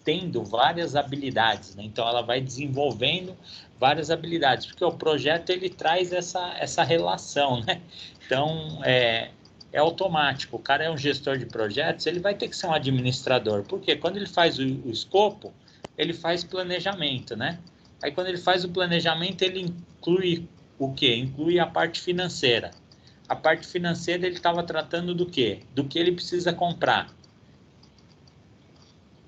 tendo várias habilidades, né? Então ela vai desenvolvendo várias habilidades, porque o projeto ele traz essa relação, né? Então é automático, o cara é um gestor de projetos, ele vai ter que ser um administrador, porque quando ele faz o escopo, ele faz planejamento, né? Aí quando ele faz o planejamento, ele inclui o quê? Inclui a parte financeira. A parte financeira ele estava tratando do quê? Do que ele precisa comprar.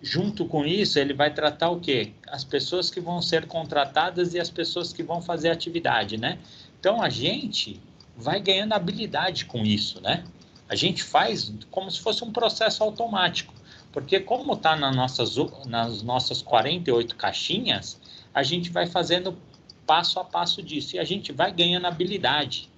Junto com isso, ele vai tratar o quê? As pessoas que vão ser contratadas e as pessoas que vão fazer atividade, né? Então, a gente vai ganhando habilidade com isso, né? A gente faz como se fosse um processo automático, porque como está nas nossas 48 caixinhas, a gente vai fazendo passo a passo disso e a gente vai ganhando habilidade.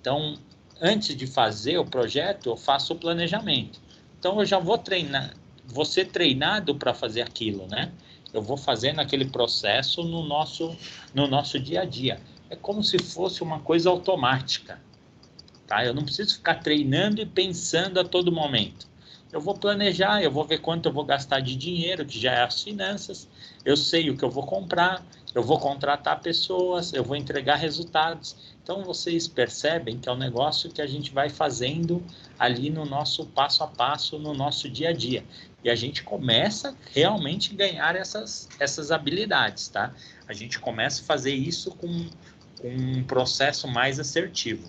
Então, antes de fazer o projeto, eu faço o planejamento. Então, eu já vou ser treinado para fazer aquilo, né? Eu vou fazendo aquele processo no nosso dia a dia. É como se fosse uma coisa automática, tá? Eu não preciso ficar treinando e pensando a todo momento. Eu vou planejar, eu vou ver quanto eu vou gastar de dinheiro, que já é as finanças, eu sei o que eu vou comprar, eu vou contratar pessoas, eu vou entregar resultados. Então, vocês percebem que é um negócio que a gente vai fazendo ali no nosso passo a passo, no nosso dia a dia. E a gente começa realmente a ganhar essas habilidades, tá? A gente começa a fazer isso com um processo mais assertivo.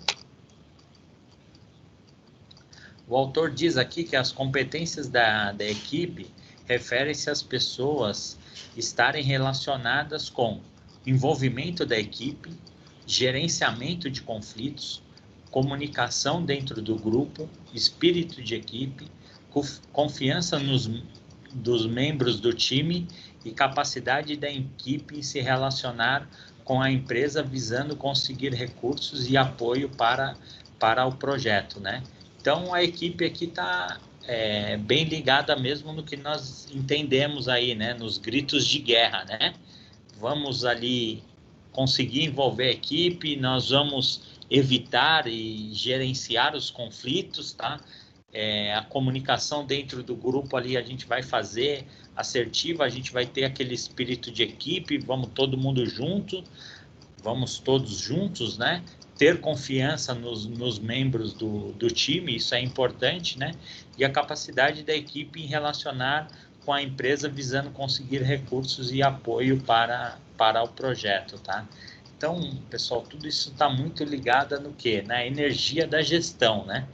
O autor diz aqui que as competências da equipe referem-se às pessoas estarem relacionadas com envolvimento da equipe, gerenciamento de conflitos, comunicação dentro do grupo, espírito de equipe, confiança dos membros do time e capacidade da equipe em se relacionar com a empresa visando conseguir recursos e apoio para o projeto, né? Então, a equipe aqui está bem ligada mesmo no que nós entendemos aí, né? Nos gritos de guerra, né? Vamos ali conseguir envolver a equipe, nós vamos evitar e gerenciar os conflitos, tá? A comunicação dentro do grupo ali a gente vai fazer assertiva, a gente vai ter aquele espírito de equipe, vamos todo mundo junto, vamos todos juntos, né? Ter confiança nos membros do time, isso é importante, né? E a capacidade da equipe em relacionar com a empresa visando conseguir recursos e apoio para o projeto, tá? Então, pessoal, tudo isso está muito ligado no quê? Na energia da gestão, né?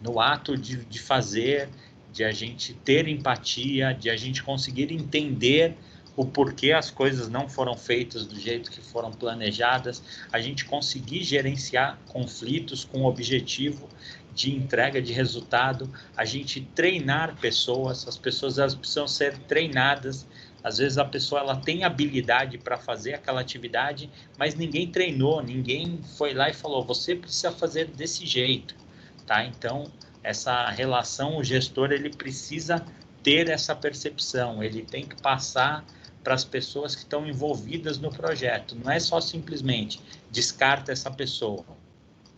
No ato de fazer, de a gente ter empatia, de a gente conseguir entender o porquê as coisas não foram feitas do jeito que foram planejadas, a gente conseguir gerenciar conflitos com o objetivo de entrega de resultado, a gente treinar pessoas, as pessoas elas precisam ser treinadas. Às vezes a pessoa ela tem habilidade para fazer aquela atividade, mas ninguém treinou, ninguém foi lá e falou, você precisa fazer desse jeito, tá? Então, essa relação, o gestor, ele precisa ter essa percepção, ele tem que passar para as pessoas que estão envolvidas no projeto. Não é só simplesmente descarta essa pessoa.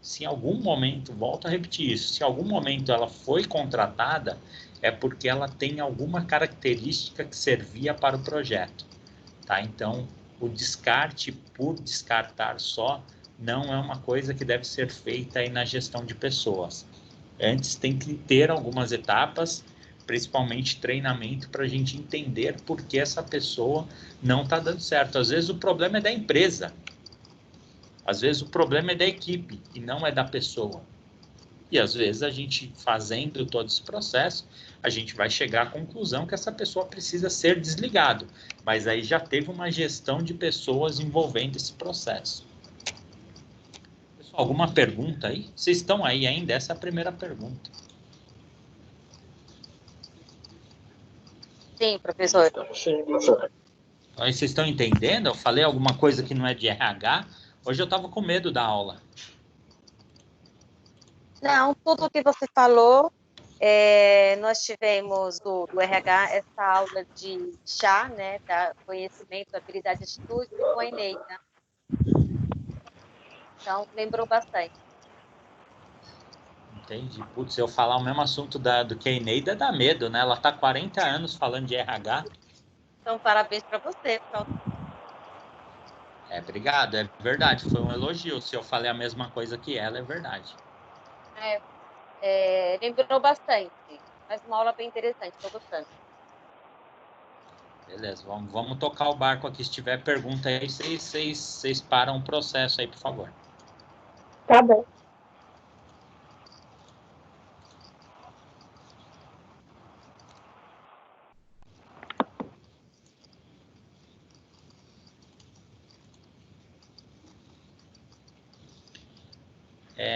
Se em algum momento, volto a repetir isso, se em algum momento ela foi contratada, é porque ela tem alguma característica que servia para o projeto, tá? Então, o descarte por descartar só não é uma coisa que deve ser feita aí na gestão de pessoas. Antes tem que ter algumas etapas, principalmente treinamento, para a gente entender por que essa pessoa não está dando certo. Às vezes o problema é da empresa, às vezes o problema é da equipe e não é da pessoa. E às vezes a gente fazendo todo esse processo, a gente vai chegar à conclusão que essa pessoa precisa ser desligado. Mas aí já teve uma gestão de pessoas envolvendo esse processo. Pessoal, alguma pergunta aí? Vocês estão aí ainda? Essa é a primeira pergunta. Sim, professor. Sim, professor. Aí vocês estão entendendo? Eu falei alguma coisa que não é de RH? Hoje eu estava com medo da aula. Não, tudo que você falou, nós tivemos do RH essa aula de chá, né, da conhecimento, habilidade, atitude, com a Eneida. Então, lembrou bastante. Entendi. Putz, se eu falar o mesmo assunto do que a Eneida, dá medo, né? Ela está 40 anos falando de RH. Então, parabéns para você. Pronto. Obrigado, é verdade, foi um elogio. Se eu falei a mesma coisa que ela, é verdade. Lembrou bastante. Mas uma aula bem interessante, estou gostando. Beleza, vamos tocar o barco aqui. Se tiver pergunta aí, vocês param o processo aí, por favor. Tá bom.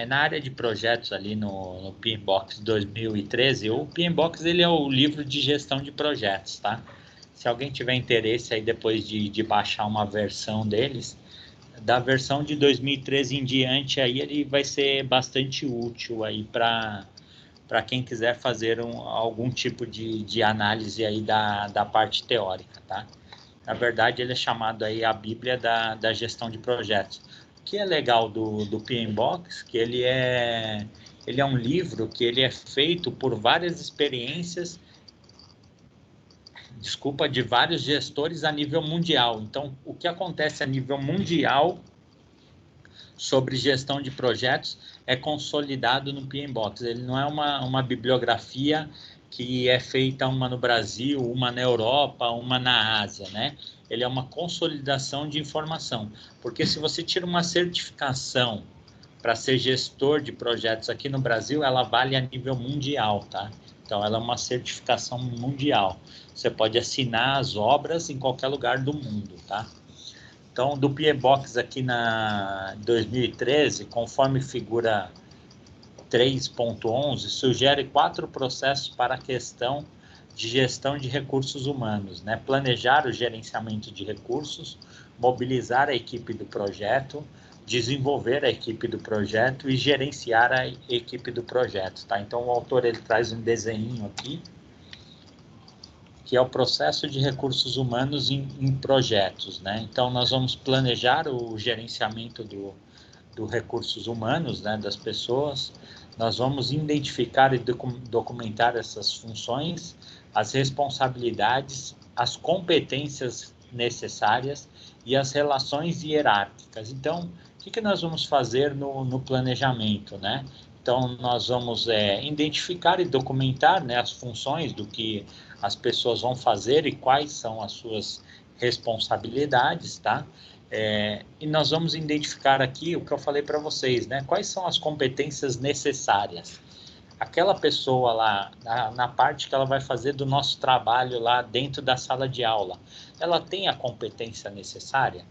Na área de projetos ali no PMBOK 2013, o PMBOK ele é o livro de gestão de projetos, tá? Se alguém tiver interesse aí depois de baixar uma versão deles, da versão de 2013 em diante, aí ele vai ser bastante útil aí para quem quiser fazer algum tipo de análise aí da parte teórica, tá? Na verdade, ele é chamado aí a Bíblia da gestão de projetos. O que é legal do PMBOK, que ele é um livro que ele é feito por várias experiências, de vários gestores a nível mundial. Então, o que acontece a nível mundial sobre gestão de projetos é consolidado no PMBOK. Ele não é uma bibliografia que é feita uma no Brasil, uma na Europa, uma na Ásia, né? Ele é uma consolidação de informação, porque se você tira uma certificação para ser gestor de projetos aqui no Brasil, ela vale a nível mundial, tá? Então, ela é uma certificação mundial. Você pode assinar as obras em qualquer lugar do mundo, tá? Então, do PMBOK aqui na 2013, conforme figura 3.11, sugere 4 processos para a questão de gestão de recursos humanos, né? Planejar o gerenciamento de recursos, mobilizar a equipe do projeto, desenvolver a equipe do projeto e gerenciar a equipe do projeto, tá? Então, o autor ele traz um desenho aqui, que é o processo de recursos humanos em projetos, né? Então, nós vamos planejar o gerenciamento do recursos humanos, né, das pessoas, nós vamos identificar e documentar essas funções, as responsabilidades, as competências necessárias e as relações hierárquicas. Então, o que nós vamos fazer no planejamento, né? Então, nós vamos identificar e documentar, né, as funções do que as pessoas vão fazer e quais são as suas responsabilidades, tá? E nós vamos identificar aqui o que eu falei para vocês, né? Quais são as competências necessárias? aquela pessoa lá, na parte que ela vai fazer do nosso trabalho lá dentro da sala de aula, ela tem a competência necessária?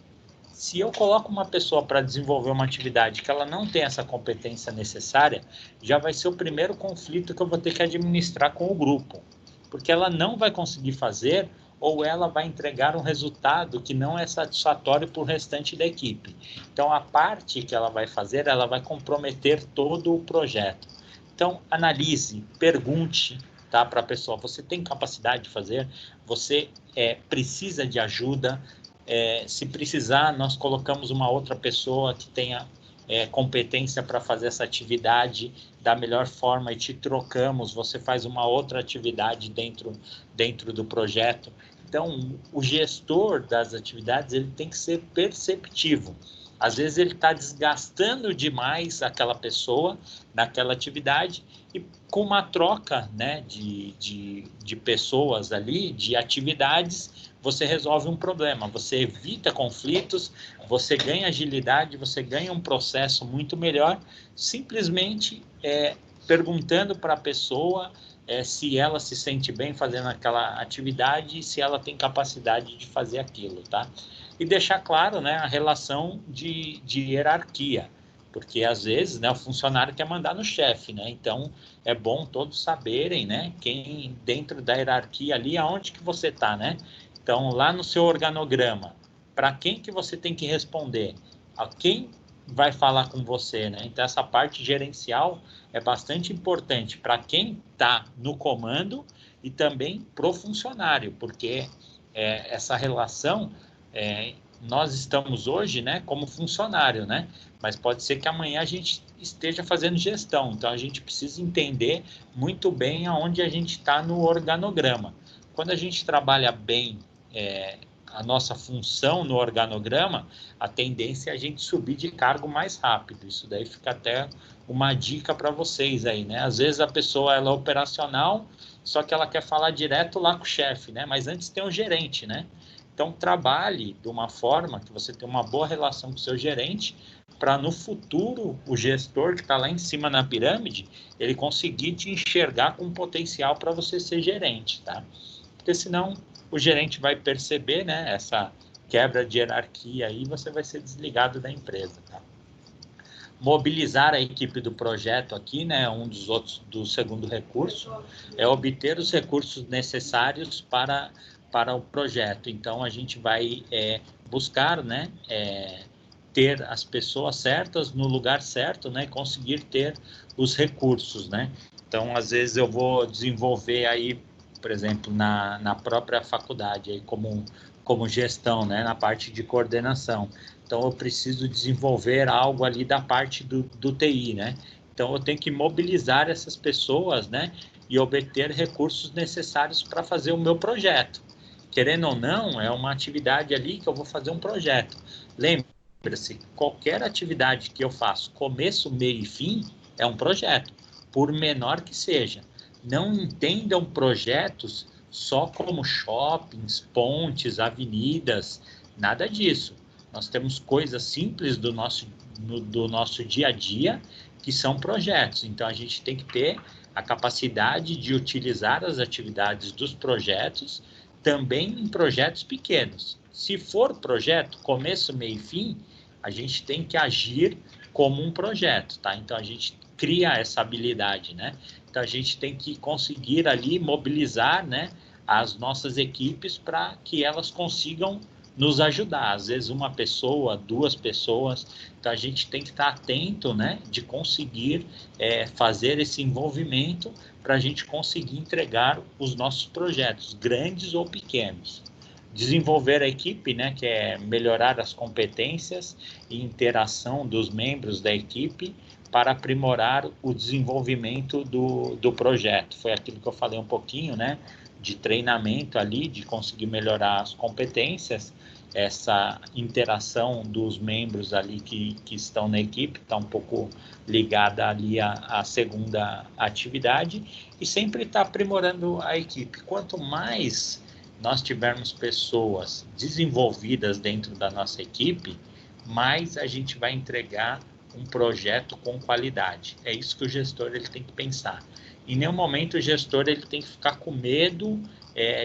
Se eu coloco uma pessoa para desenvolver uma atividade que ela não tem essa competência necessária, já vai ser o primeiro conflito que eu vou ter que administrar com o grupo, porque ela não vai conseguir fazer ou ela vai entregar um resultado que não é satisfatório para o restante da equipe. Então, a parte que ela vai fazer, ela vai comprometer todo o projeto. Então, analise, pergunte, tá, para a pessoa, você tem capacidade de fazer? Você precisa de ajuda? Se precisar, nós colocamos uma outra pessoa que tenha competência para fazer essa atividade da melhor forma e te trocamos, você faz uma outra atividade dentro do projeto. Então, o gestor das atividades, ele tem que ser perceptivo. Às vezes ele está desgastando demais aquela pessoa naquela atividade e com uma troca, né, de pessoas ali, de atividades, você resolve um problema, você evita conflitos, você ganha agilidade, você ganha um processo muito melhor, simplesmente perguntando para a pessoa se ela se sente bem fazendo aquela atividade e se ela tem capacidade de fazer aquilo, tá? E deixar claro, né, a relação de hierarquia, porque às vezes, né, o funcionário quer mandar no chefe, né? Então é bom todos saberem, né, quem dentro da hierarquia ali, aonde que você está, né? Então lá no seu organograma, para quem que você tem que responder, a quem vai falar com você, né? Então essa parte gerencial é bastante importante para quem está no comando e também para o funcionário, porque essa relação nós estamos hoje, né, como funcionário, né? Mas pode ser que amanhã a gente esteja fazendo gestão, então a gente precisa entender muito bem aonde a gente está no organograma. Quando a gente trabalha bem a nossa função no organograma, a tendência é a gente subir de cargo mais rápido. Isso daí fica até uma dica para vocês aí, né? Às vezes a pessoa ela é operacional, só que ela quer falar direto lá com o chefe, né? Mas antes tem um gerente, né? Então, trabalhe de uma forma que você tenha uma boa relação com o seu gerente, para no futuro o gestor que está lá em cima na pirâmide, ele conseguir te enxergar com potencial para você ser gerente, tá? Porque senão o gerente vai perceber, né, essa quebra de hierarquia aí, você vai ser desligado da empresa, tá? Mobilizar a equipe do projeto aqui, né, um dos outros do segundo recurso, é obter os recursos necessários para o projeto. Então, a gente vai buscar, né, ter as pessoas certas no lugar certo, né, conseguir ter os recursos, né. Então, às vezes eu vou desenvolver aí, por exemplo, na própria faculdade, aí como gestão, né, na parte de coordenação. Então, eu preciso desenvolver algo ali da parte do TI, né? Então, eu tenho que mobilizar essas pessoas, né, e obter recursos necessários para fazer o meu projeto. Querendo ou não, é uma atividade ali que eu vou fazer um projeto. Lembre-se, qualquer atividade que eu faço, começo, meio e fim, é um projeto, por menor que seja. Não entendam projetos só como shoppings, pontes, avenidas, nada disso. Nós temos coisas simples do nosso dia a dia que são projetos. Então, a gente tem que ter a capacidade de utilizar as atividades dos projetos também em projetos pequenos. Se for projeto, começo, meio e fim, a gente tem que agir como um projeto, tá? Então, a gente cria essa habilidade, né? Então, a gente tem que conseguir ali mobilizar, né, as nossas equipes para que elas consigam nos ajudar. Às vezes, uma pessoa, duas pessoas. Então, a gente tem que estar atento, né, de conseguir fazer esse envolvimento para a gente conseguir entregar os nossos projetos, grandes ou pequenos. Desenvolver a equipe, né, que é melhorar as competências e interação dos membros da equipe para aprimorar o desenvolvimento do projeto. Foi aquilo que eu falei um pouquinho, né, de treinamento ali, de conseguir melhorar as competências, essa interação dos membros ali que estão na equipe, está um pouco ligada ali à segunda atividade, e sempre está aprimorando a equipe. Quanto mais nós tivermos pessoas desenvolvidas dentro da nossa equipe, mais a gente vai entregar um projeto com qualidade. É isso que o gestor ele tem que pensar. Em nenhum momento o gestor ele tem que ficar com medo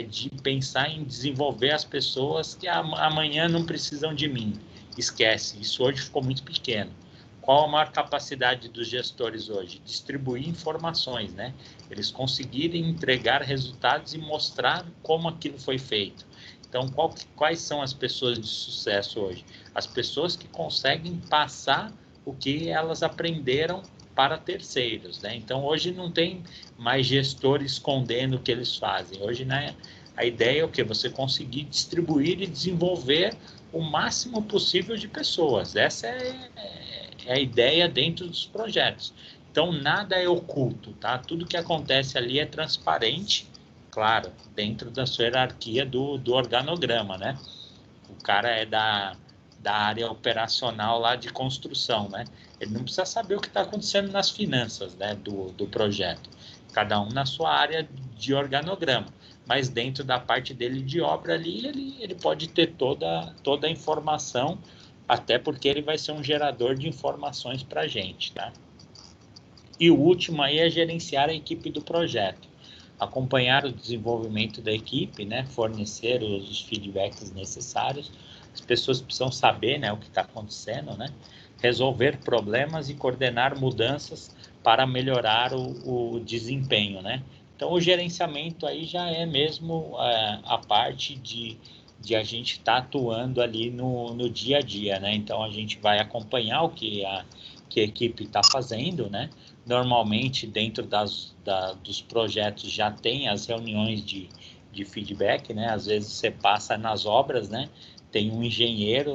de pensar em desenvolver as pessoas que amanhã não precisam de mim. Esquece, isso hoje ficou muito pequeno. Qual a maior capacidade dos gestores hoje? Distribuir informações, né? Eles conseguirem entregar resultados e mostrar como aquilo foi feito. Então, quais são as pessoas de sucesso hoje? As pessoas que conseguem passar o que elas aprenderam para terceiros, né? Então, hoje não tem mais gestor escondendo o que eles fazem. Hoje, né, a ideia é o quê? Você conseguir distribuir e desenvolver o máximo possível de pessoas. Essa é a ideia dentro dos projetos. Então, nada é oculto, tá? Tudo que acontece ali é transparente, claro, dentro da sua hierarquia do organograma, né? O cara é da área operacional lá de construção, né? Ele não precisa saber o que está acontecendo nas finanças, né, do projeto. Cada um na sua área de organograma. Mas dentro da parte dele de obra ali, ele pode ter toda a informação, até porque ele vai ser um gerador de informações para a gente, tá? E o último aí é gerenciar a equipe do projeto. Acompanhar o desenvolvimento da equipe, né? Fornecer os feedbacks necessários. As pessoas precisam saber, né, o que está acontecendo, né? Resolver problemas e coordenar mudanças para melhorar o desempenho, né? Então, o gerenciamento aí já é mesmo a parte de a gente estar atuando ali no dia a dia, né? Então, a gente vai acompanhar o que a equipe está fazendo, né? Normalmente, dentro dos projetos já tem as reuniões de feedback, né? Às vezes você passa nas obras, né? Tem um engenheiro,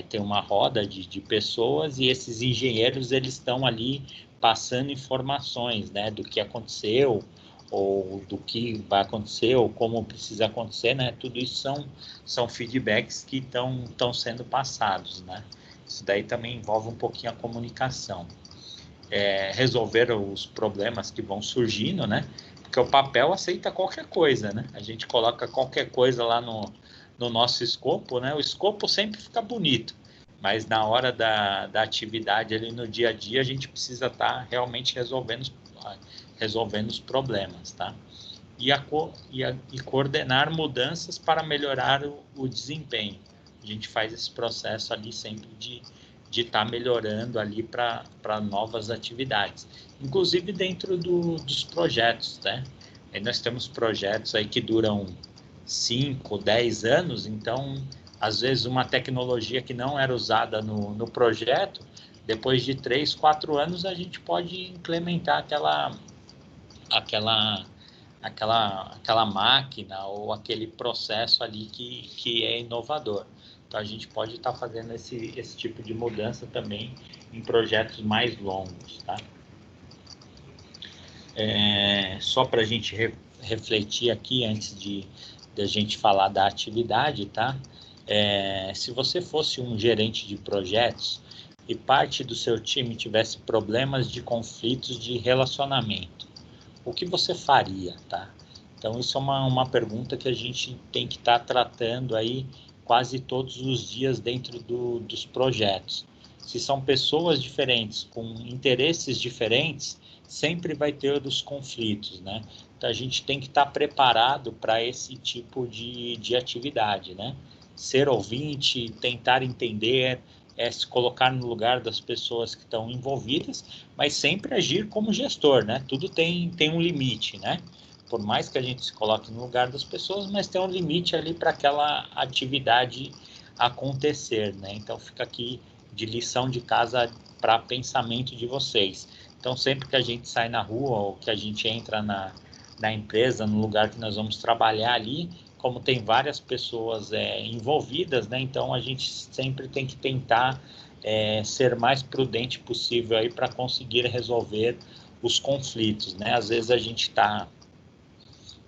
tem uma roda de pessoas e esses engenheiros eles estão ali passando informações, né? Do que aconteceu ou do que vai acontecer ou como precisa acontecer, né? Tudo isso são feedbacks que estão sendo passados, né? Isso daí também envolve um pouquinho a comunicação. Resolver os problemas que vão surgindo, né? Porque o papel aceita qualquer coisa, né? A gente coloca qualquer coisa lá no nosso escopo, né? O escopo sempre fica bonito, mas na hora da atividade ali no dia a dia, a gente precisa estar realmente resolvendo os problemas, tá? E coordenar mudanças para melhorar o desempenho. A gente faz esse processo ali sempre de estar melhorando ali para novas atividades, inclusive dentro dos projetos, né? Aí nós temos projetos aí que duram 5, 10 anos, então, às vezes, uma tecnologia que não era usada no projeto, depois de 3, 4 anos, a gente pode implementar aquela máquina ou aquele processo ali que é inovador. Então, a gente pode estar fazendo esse tipo de mudança também em projetos mais longos, tá? Só para a gente refletir aqui antes de a gente falar da atividade, tá? Se você fosse um gerente de projetos e parte do seu time tivesse problemas de conflitos de relacionamento, o que você faria, tá? Então, isso é uma pergunta que a gente tem que estar tratando aí quase todos os dias dentro dos projetos. Se são pessoas diferentes, com interesses diferentes, sempre vai ter os conflitos, né? Então, a gente tem que estar preparado para esse tipo de atividade, né? Ser ouvinte, tentar entender, se colocar no lugar das pessoas que estão envolvidas, mas sempre agir como gestor, né? Tudo tem um limite, né? Por mais que a gente se coloque no lugar das pessoas, mas tem um limite ali para aquela atividade acontecer, né? Então, fica aqui de lição de casa para pensamento de vocês. Então, sempre que a gente sai na rua ou que a gente entra na empresa, no lugar que nós vamos trabalhar ali, como tem várias pessoas envolvidas, né? Então, a gente sempre tem que tentar ser mais prudente possível aí para conseguir resolver os conflitos, né? Às vezes a gente está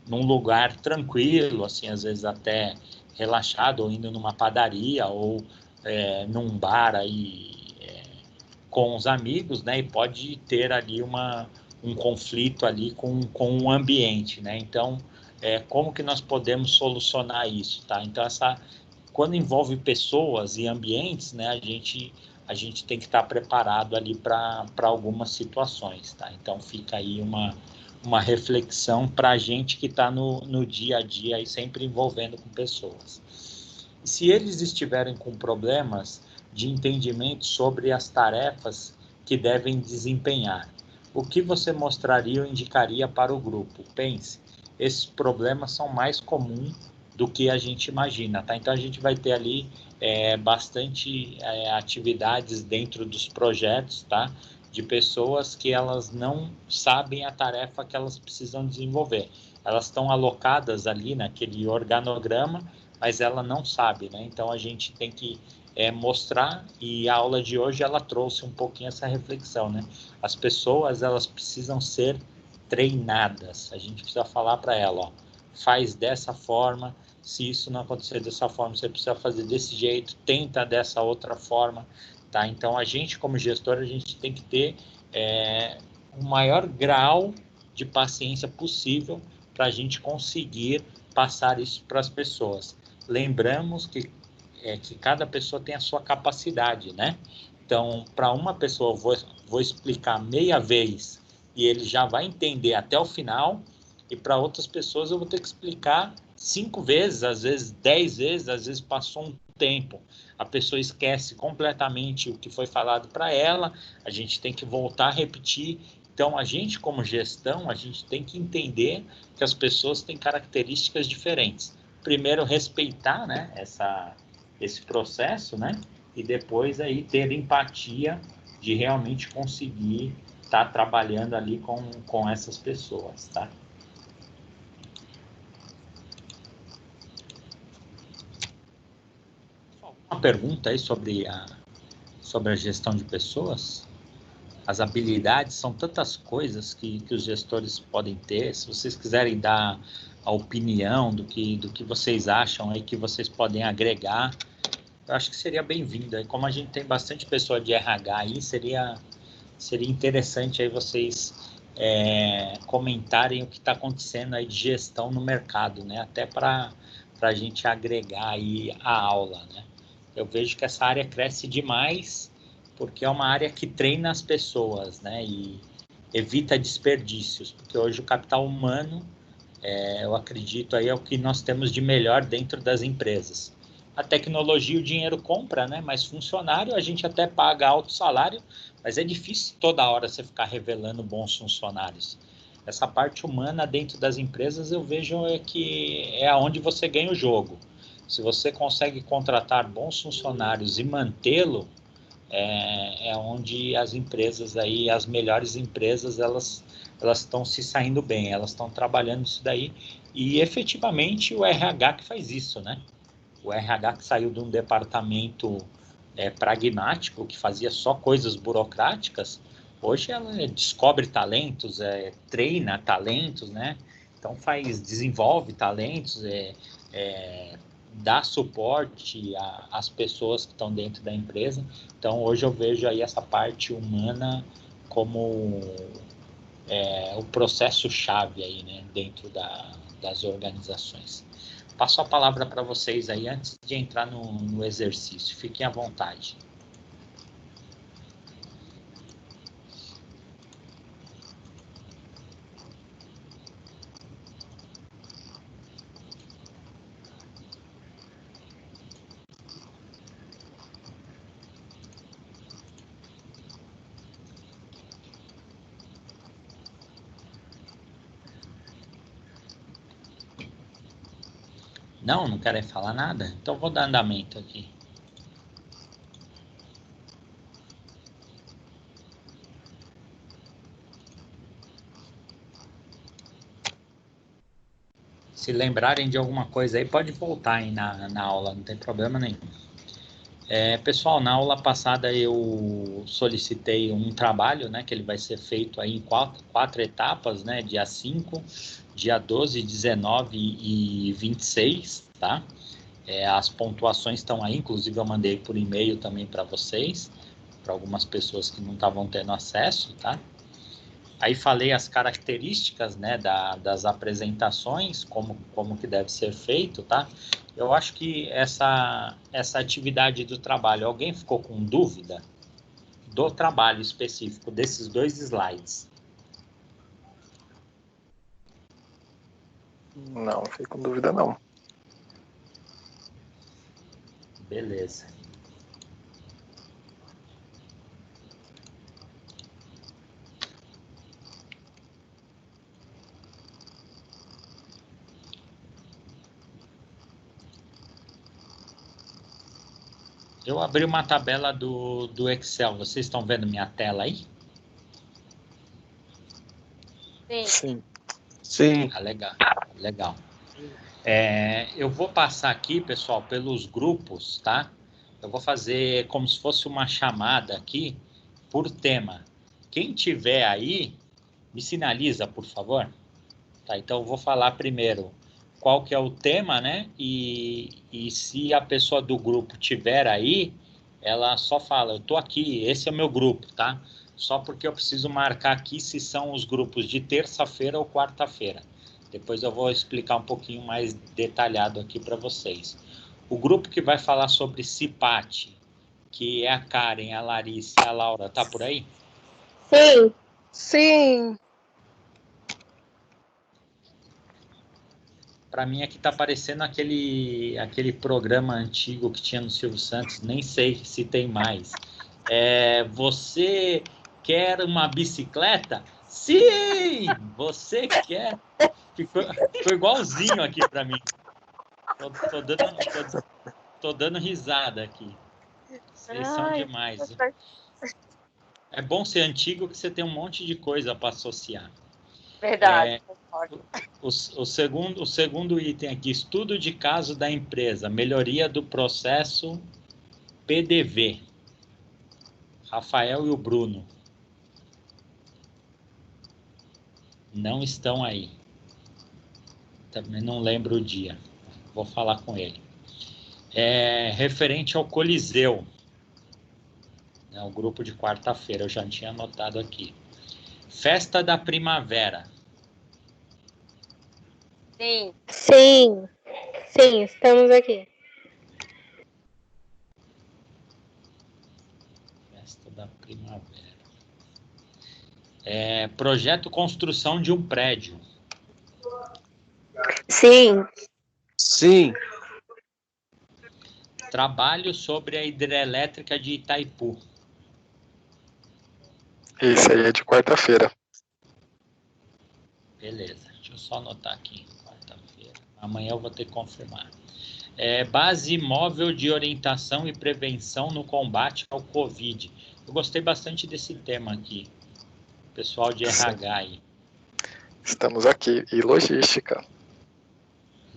num lugar tranquilo, assim, às vezes até relaxado, ou indo numa padaria ou num bar aí com os amigos, né? E pode ter ali um conflito ali com o ambiente, né? Então, como que nós podemos solucionar isso, tá? Então, quando envolve pessoas e ambientes, né? A gente a gente tem que estar preparado ali para algumas situações, tá? Então fica aí uma reflexão para a gente que está no dia a dia e sempre envolvendo com pessoas. Se eles estiverem com problemas de entendimento sobre as tarefas que devem desempenhar, o que você mostraria ou indicaria para o grupo? Pense, esses problemas são mais comuns do que a gente imagina, tá? Então a gente vai ter ali bastante atividades dentro dos projetos, tá? De pessoas que elas não sabem a tarefa que elas precisam desenvolver. Elas estão alocadas ali naquele organograma, mas ela não sabe, né? Então a gente tem que mostrar, e a aula de hoje ela trouxe um pouquinho essa reflexão, né? As pessoas elas precisam ser treinadas. A gente precisa falar para ela, ó, faz dessa forma. Se isso não acontecer dessa forma, você precisa fazer desse jeito. Tenta dessa outra forma, tá? Então a gente como gestor a gente tem que ter o maior grau de paciência possível para a gente conseguir passar isso para as pessoas. Lembramos que cada pessoa tem a sua capacidade, né? Então, para uma pessoa, eu vou explicar meia vez e ele já vai entender até o final, e para outras pessoas eu vou ter que explicar 5 vezes, às vezes 10 vezes, às vezes passou um tempo. A pessoa esquece completamente o que foi falado para ela, a gente tem que voltar a repetir. Então, a gente, como gestão, a gente tem que entender que as pessoas têm características diferentes. Primeiro, respeitar, né, esse processo, né? E depois aí ter empatia de realmente conseguir estar trabalhando ali com essas pessoas, tá? Uma pergunta aí sobre a gestão de pessoas? As habilidades são tantas coisas que os gestores podem ter. Se vocês quiserem dar a opinião do que vocês acham aí que vocês podem agregar, eu acho que seria bem-vindo. E como a gente tem bastante pessoa de RH aí, seria interessante aí vocês comentarem o que está acontecendo aí de gestão no mercado, né? Até para a gente agregar aí a aula, né? Eu vejo que essa área cresce demais porque é uma área que treina as pessoas, né? E evita desperdícios, porque hoje o capital humano, eu acredito aí, é o que nós temos de melhor dentro das empresas. A tecnologia, o dinheiro compra, né? Mas funcionário, a gente até paga alto salário, mas é difícil toda hora você ficar revelando bons funcionários. Essa parte humana dentro das empresas eu vejo que é onde você ganha o jogo. Se você consegue contratar bons funcionários e mantê-lo, onde as empresas aí, as melhores empresas, elas estão se saindo bem, elas estão trabalhando isso daí, e efetivamente o RH que faz isso, né? O RH que saiu de um departamento pragmático, que fazia só coisas burocráticas, hoje ela descobre talentos, treina talentos, né? Então desenvolve talentos, dá suporte às pessoas que estão dentro da empresa. Então hoje eu vejo aí essa parte humana como o processo-chave aí, né? Dentro das organizações. Passo a palavra para vocês aí antes de entrar no exercício. Fiquem à vontade. Não querem falar nada? Então vou dar andamento aqui. Se lembrarem de alguma coisa aí, pode voltar aí na aula, não tem problema nenhum. Pessoal, na aula passada eu solicitei um trabalho, né, que ele vai ser feito aí em quatro etapas, né, dia 5, dia 12, 19 e 26, tá? As pontuações estão aí, inclusive eu mandei por e-mail também para vocês, para algumas pessoas que não estavam tendo acesso, tá? Aí falei as características, né, das apresentações, como que deve ser feito, tá? Eu acho que essa atividade do trabalho, alguém ficou com dúvida? do trabalho específico, desses 2 slides? Não, fiquei com dúvida não. Beleza. Eu abri uma tabela do Excel. Vocês estão vendo minha tela aí? Sim. Sim. Sim. Ah, legal. Legal. Eu vou passar aqui, pessoal, pelos grupos, tá? Eu vou fazer como se fosse uma chamada aqui por tema. Quem tiver aí, me sinaliza, por favor. Tá, então eu vou falar primeiro qual que é o tema, né? E se a pessoa do grupo tiver aí, ela só fala, eu tô aqui, esse é o meu grupo, tá? Só porque eu preciso marcar aqui se são os grupos de terça-feira ou quarta-feira. Depois eu vou explicar um pouquinho mais detalhado aqui para vocês. O grupo que vai falar sobre CIPAT, que é a Karen, a Larissa e a Laura, tá por aí? Sim. Sim. Para mim aqui tá parecendo aquele programa antigo que tinha no Silvio Santos, nem sei se tem mais. Você quer uma bicicleta? Sim! Você quer? Ficou igualzinho aqui para mim. Tô dando risada aqui. Vocês são demais. É bom ser antigo que você tem um monte de coisa para associar. Verdade, concordo. O segundo item aqui, estudo de caso da empresa, melhoria do processo PDV. Rafael e o Bruno não estão aí. Também não lembro o dia. Vou falar com ele. Referente ao Coliseu, né, o grupo de quarta-feira, eu já tinha anotado aqui. Festa da Primavera. Sim. Sim. Sim, estamos aqui. Festa da Primavera. Projeto construção de um prédio. Sim. Sim. Trabalho sobre a hidrelétrica de Itaipu. Esse aí é de quarta-feira. Beleza, deixa eu só anotar aqui. Quarta-feira. Amanhã eu vou ter que confirmar. Base móvel de orientação e prevenção no combate ao Covid. Eu gostei bastante desse tema aqui. Pessoal de RH aí. Estamos aqui. E logística.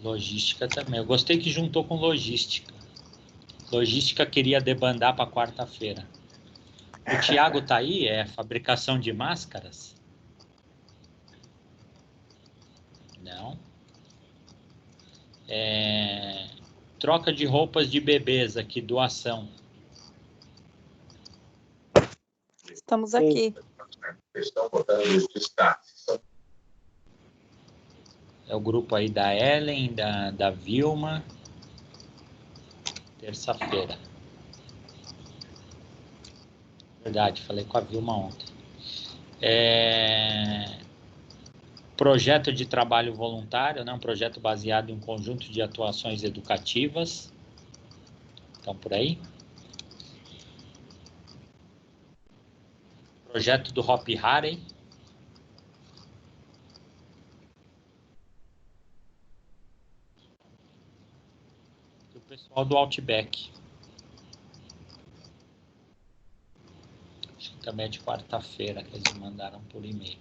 Logística também. Eu gostei que juntou com logística. Logística queria debandar para quarta-feira. O Thiago tá aí? Fabricação de máscaras? Não. Troca de roupas de bebês aqui, doação. Estamos aqui. Estão botando os destaques. É o grupo aí da Ellen, da Vilma. Terça-feira. Verdade, falei com a Vilma ontem. Projeto de trabalho voluntário, né? Um projeto baseado em um conjunto de atuações educativas. Estão por aí? Projeto do Hop Harry. E o pessoal do Outback. Acho que também é de quarta-feira que eles mandaram por e-mail.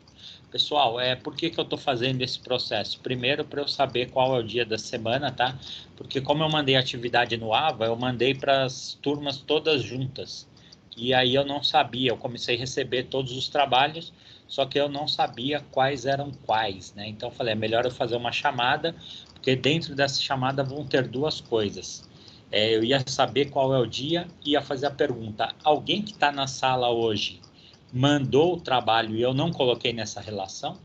Pessoal, por que eu estou fazendo esse processo? Primeiro, para eu saber qual é o dia da semana, tá? Porque como eu mandei atividade no AVA, eu mandei para as turmas todas juntas. E aí eu não sabia, eu comecei a receber todos os trabalhos, só que eu não sabia quais eram quais, né? Então eu falei, é melhor eu fazer uma chamada, porque dentro dessa chamada vão ter duas coisas. Eu ia saber qual é o dia e ia fazer a pergunta, alguém que está na sala hoje mandou o trabalho e eu não coloquei nessa relação?